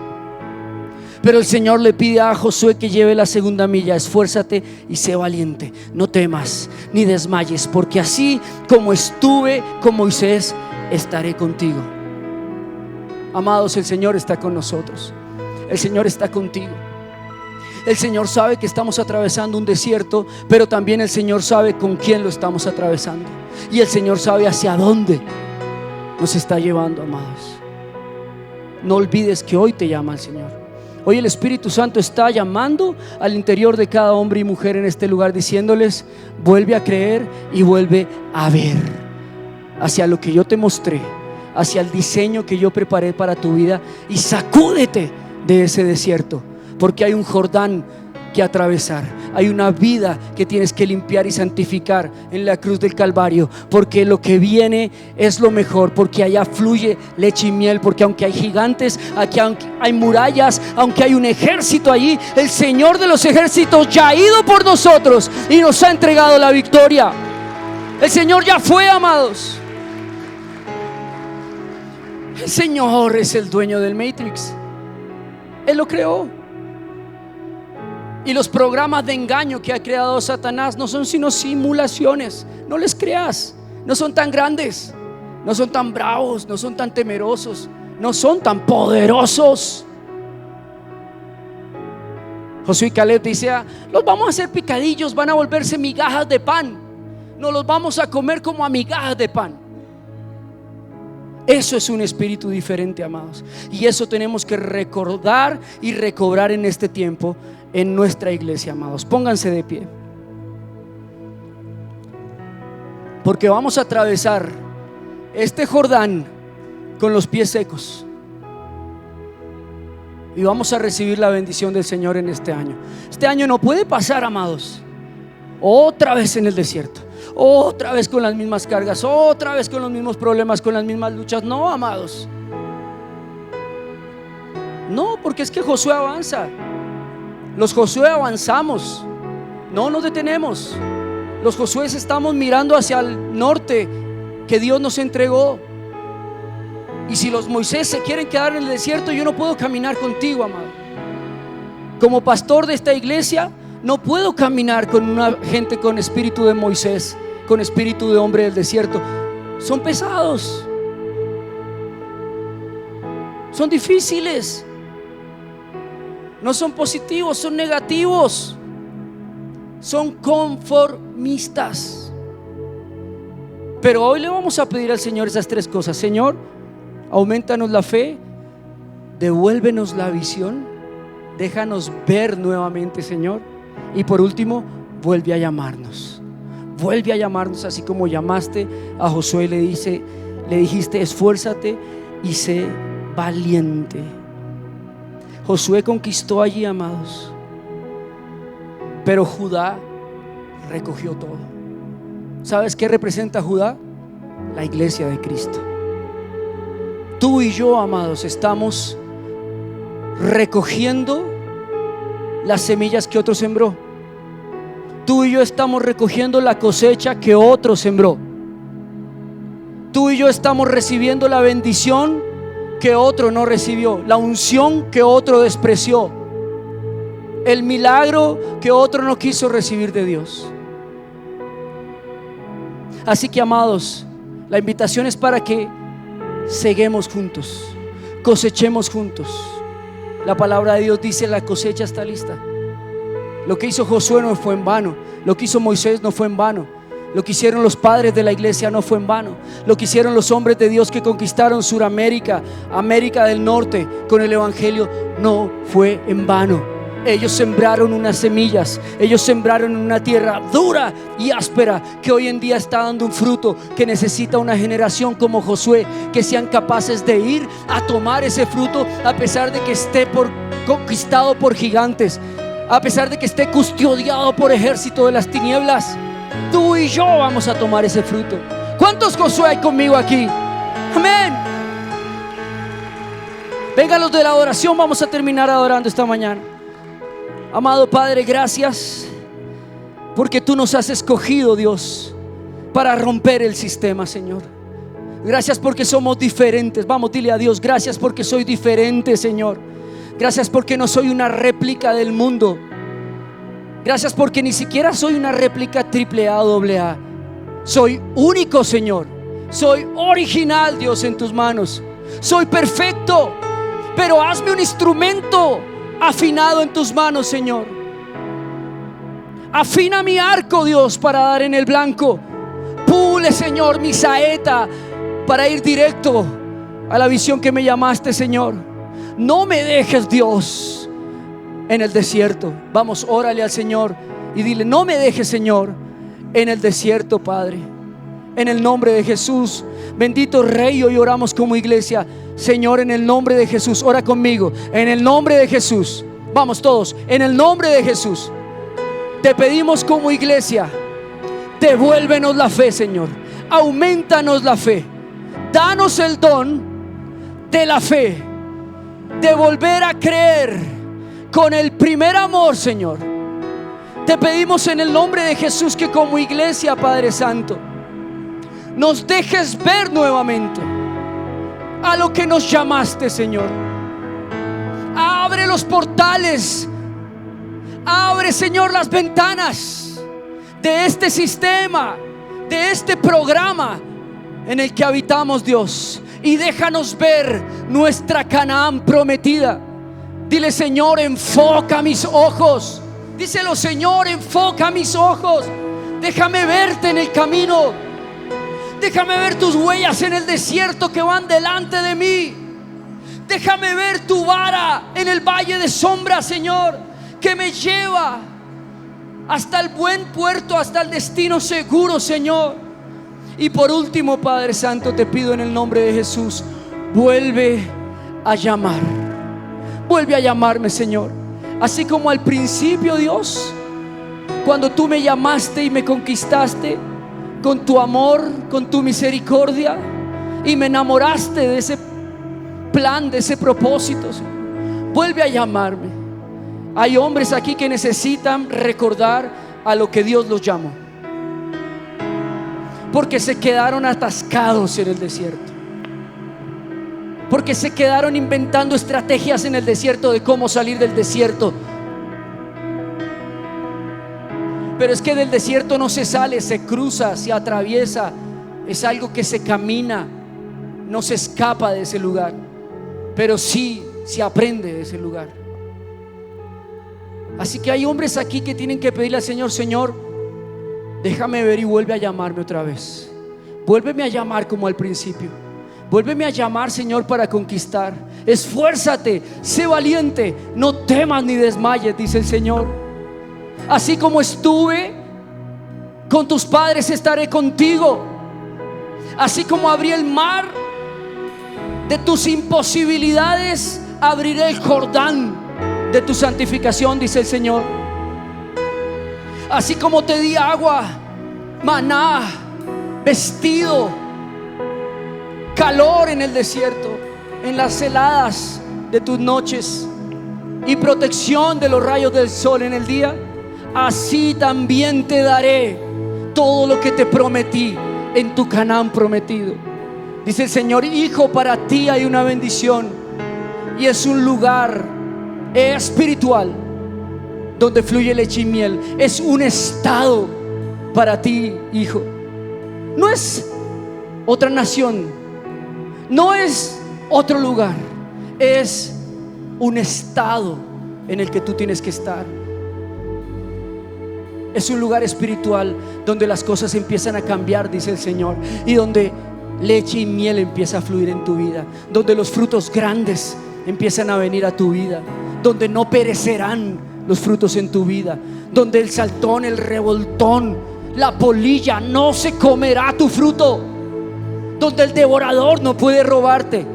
Speaker 1: Pero el Señor le pide a Josué que lleve la segunda milla: esfuérzate y sé valiente, no temas ni desmayes, porque así como estuve con Moisés, estaré contigo. Amados, el Señor está con nosotros. El Señor está contigo. El Señor sabe que estamos atravesando un desierto, pero también el Señor sabe con quién lo estamos atravesando. Y el Señor sabe hacia dónde nos está llevando, amados. No olvides que hoy te llama el Señor. Hoy el Espíritu Santo está llamando al interior de cada hombre y mujer en este lugar, diciéndoles: vuelve a creer y vuelve a ver hacia lo que yo te mostré, hacia el diseño que yo preparé para tu vida, y sacúdete de ese desierto, porque hay un Jordán que atravesar, hay una vida que tienes que limpiar y santificar en la cruz del Calvario, porque lo que viene es lo mejor, porque allá fluye leche y miel, porque aunque hay gigantes, aquí aunque hay murallas, aunque hay un ejército allí, el Señor de los ejércitos ya ha ido por nosotros y nos ha entregado la victoria. El Señor ya fue, amados. El Señor es el dueño del Matrix. Él lo creó. Y los programas de engaño que ha creado Satanás no son sino simulaciones. No les creas. No son tan grandes, no son tan bravos, no son tan temerosos, no son tan poderosos. Josué y Caleb decían: los vamos a hacer picadillos, van a volverse migajas de pan. No los vamos a comer como a migajas de pan. Eso es un espíritu diferente, amados. Y eso tenemos que recordar y recobrar en este tiempo en nuestra iglesia, amados. Pónganse de pie, porque vamos a atravesar este Jordán con los pies secos y vamos a recibir la bendición del Señor en este año. Este año no puede pasar, amados, otra vez en el desierto, otra vez con las mismas cargas, otra vez con los mismos problemas, con las mismas luchas. No, amados, no, porque es que Josué avanza. Los Josué avanzamos, no nos detenemos. Los Josué estamos mirando hacia el norte que Dios nos entregó. Y si los Moisés se quieren quedar en el desierto, yo no puedo caminar contigo, amado. Como pastor de esta iglesia, no puedo caminar con una gente con espíritu de Moisés, con espíritu de hombre del desierto. Son pesados, son difíciles, no son positivos, son negativos, son conformistas. Pero hoy le vamos a pedir al Señor esas tres cosas. Señor, aumentanos la fe, devuélvenos la visión, déjanos ver nuevamente, Señor. Y por último, vuelve a llamarnos. Vuelve a llamarnos, así como llamaste a Josué, le dijiste: esfuérzate y sé valiente. Josué conquistó allí, amados, pero Judá recogió todo. ¿Sabes qué representa Judá? La iglesia de Cristo. Tú y yo, amados, estamos recogiendo las semillas que otro sembró. Tú y yo estamos recogiendo la cosecha que otro sembró. Tú y yo estamos recibiendo la bendición que otro no recibió, la unción que otro despreció, el milagro que otro no quiso recibir de Dios. Así que, amados, la invitación es para que seguemos juntos, cosechemos juntos. La palabra de Dios dice: la cosecha está lista. Lo que hizo Josué no fue en vano. Lo que hizo Moisés no fue en vano. Lo que hicieron los padres de la iglesia no fue en vano. Lo que hicieron los hombres de Dios que conquistaron Suramérica, América del Norte con el evangelio no fue en vano. Ellos sembraron unas semillas, ellos sembraron una tierra dura y áspera que hoy en día está dando un fruto que necesita una generación como Josué, que sean capaces de ir a tomar ese fruto a pesar de que esté conquistado por gigantes, a pesar de que esté custodiado por ejército de las tinieblas. Tú y yo vamos a tomar ese fruto. ¿Cuántos Josué hay conmigo aquí? Amén. Vengan los de la adoración, vamos a terminar adorando esta mañana. Amado Padre, gracias porque tú nos has escogido, Dios, para romper el sistema, Señor. Gracias porque somos diferentes. Vamos, dile a Dios: gracias porque soy diferente, Señor. Gracias porque no soy una réplica del mundo. Gracias porque ni siquiera soy una réplica AAA o AA. Soy único, Señor. Soy original, Dios, en tus manos. Soy perfecto, pero hazme un instrumento afinado en tus manos, Señor. Afina mi arco, Dios, para dar en el blanco. Pule, Señor, mi saeta para ir directo a la visión que me llamaste, Señor. No me dejes, Dios, en el desierto. Vamos, órale al Señor y dile: no me dejes, Señor, en el desierto, Padre. En el nombre de Jesús, bendito Rey, hoy oramos como iglesia. Señor, en el nombre de Jesús, ora conmigo. En el nombre de Jesús, vamos todos, en el nombre de Jesús, te pedimos como iglesia: devuélvenos la fe, Señor. Aumentanos la fe. Danos el don de la fe, de volver a creer con el primer amor, Señor. Te pedimos en el nombre de Jesús que como iglesia, Padre Santo, nos dejes ver nuevamente a lo que nos llamaste, Señor. Abre los portales, abre, Señor, las ventanas de este sistema, de este programa en el que habitamos, Dios, y déjanos ver nuestra Canaán prometida. Dile: Señor, enfoca mis ojos. Díselo: Señor, enfoca mis ojos. Déjame verte en el camino. Déjame ver tus huellas en el desierto que van delante de mí. Déjame ver tu vara en el valle de sombra, Señor, que me lleva hasta el buen puerto, hasta el destino seguro, Señor. Y por último, Padre Santo, te pido en el nombre de Jesús: vuelve a llamar. Vuelve a llamarme, Señor. Así como al principio, Dios, cuando tú me llamaste y me conquistaste con tu amor, con tu misericordia, y me enamoraste de ese plan, de ese propósito, Señor. Vuelve a llamarme. Hay hombres aquí que necesitan recordar a lo que Dios los llamó, porque se quedaron atascados en el desierto. porque se quedaron inventando estrategias en el desierto de cómo salir del desierto. Pero es que del desierto no se sale, se cruza, se atraviesa. Es algo que se camina, no se escapa de ese lugar, pero sí se aprende de ese lugar. Así que hay hombres aquí que tienen que pedirle al Señor: Señor, déjame ver y vuelve a llamarme otra vez. Vuélveme a llamar como al principio. Vuélveme a llamar, Señor, para conquistar. Esfuérzate, sé valiente, no temas ni desmayes, dice el Señor. Así como estuve con tus padres, estaré contigo. Así como abrí el mar de tus imposibilidades, abriré el Jordán de tu santificación, dice el Señor. Así como te di agua, maná, vestido, calor en el desierto, en las heladas de tus noches, y protección de los rayos del sol en el día, así también te daré todo lo que te prometí en tu Canaán prometido. Dice el Señor: hijo, para ti hay una bendición, y es un lugar espiritual donde fluye leche y miel. Es un estado para ti, hijo. No es otra nación, no es otro lugar, es un estado en el que tú tienes que estar. Es un lugar espiritual donde las cosas empiezan a cambiar, dice el Señor, y donde leche y miel empieza a fluir en tu vida, donde los frutos grandes empiezan a venir a tu vida, donde no perecerán los frutos en tu vida, donde el saltón, el revoltón, la polilla no se comerá tu fruto, donde el devorador no puede robarte.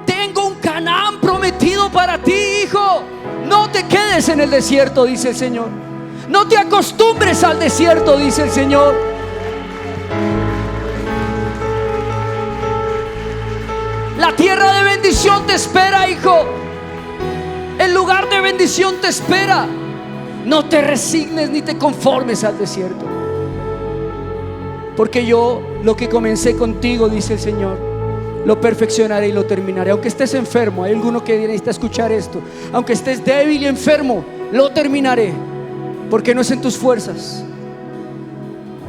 Speaker 1: Tengo un Canaán prometido para ti, hijo. No te quedes en el desierto, dice el Señor. No te acostumbres al desierto, dice el Señor. La tierra de bendición te espera, hijo. El lugar de bendición te espera. No te resignes ni te conformes al desierto, porque yo lo que comencé contigo, dice el Señor, lo perfeccionaré y lo terminaré. Aunque estés enfermo, hay alguno que necesita escuchar esto. Aunque estés débil y enfermo, lo terminaré, porque no es en tus fuerzas.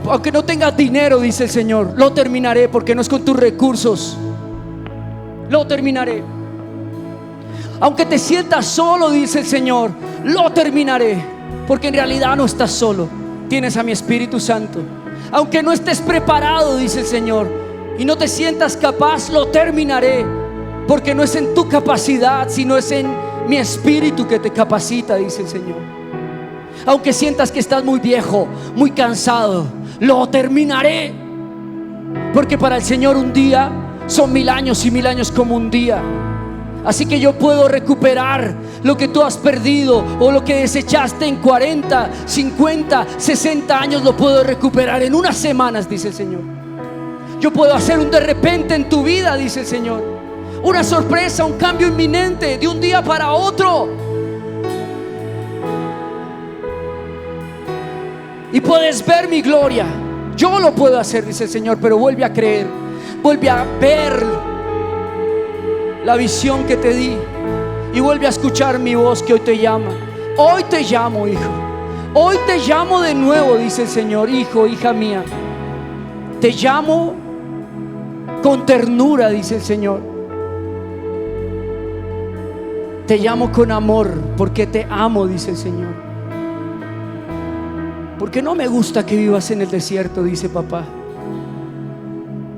Speaker 1: Aunque no tengas dinero, dice el Señor, lo terminaré, porque no es con tus recursos. Lo terminaré. Aunque te sientas solo, dice el Señor, lo terminaré, porque en realidad no estás solo, tienes a mi Espíritu Santo. Aunque no estés preparado, dice el Señor, y no te sientas capaz, lo terminaré, porque no es en tu capacidad, sino es en mi Espíritu que te capacita, dice el Señor. Aunque sientas que estás muy viejo, muy cansado, lo terminaré, porque para el Señor un día son 1000 años y 1000 años como un día. Así que yo puedo recuperar lo que tú has perdido, o lo que desechaste en 40, 50, 60 años, lo puedo recuperar en unas semanas, dice el Señor. Yo puedo hacer un de repente en tu vida, dice el Señor. Una sorpresa, un cambio inminente de un día para otro. Y puedes ver mi gloria. Yo lo puedo hacer, dice el Señor, pero vuelve a creer, vuelve a ver la visión que te di, y vuelve a escuchar mi voz que hoy te llama. Hoy te llamo, hijo. Hoy te llamo de nuevo, dice el Señor. Hijo, hija mía, te llamo con ternura, dice el Señor. Te llamo con amor, porque te amo, dice el Señor. Porque no me gusta que vivas en el desierto, dice papá,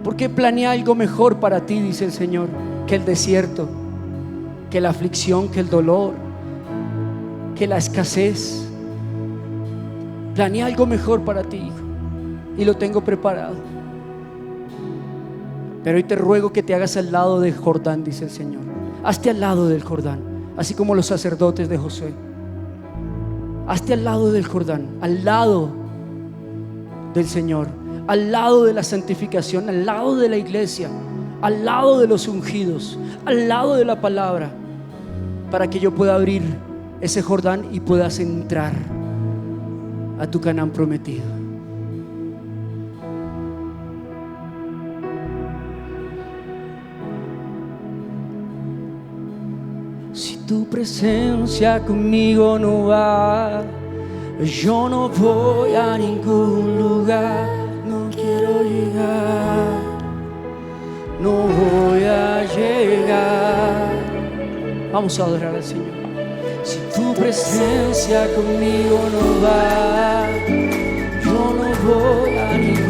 Speaker 1: porque planeé algo mejor para ti, dice el Señor, que el desierto, que la aflicción, que el dolor, que la escasez. Planeé algo mejor para ti, hijo, y lo tengo preparado. Pero hoy te ruego que te hagas al lado del Jordán, dice el Señor. Hazte al lado del Jordán, así como los sacerdotes de Josué. Hazte al lado del Jordán, al lado del Señor, al lado de la santificación, al lado de la iglesia, al lado de los ungidos, al lado de la palabra, para que yo pueda abrir ese Jordán y puedas entrar a tu Canaán prometido. Si tu presencia conmigo no va, yo no voy a ningún lugar. No quiero llegar, no voy a llegar. Vamos a adorar al Señor. Si tu presencia conmigo no va, yo no voy a ningún lugar.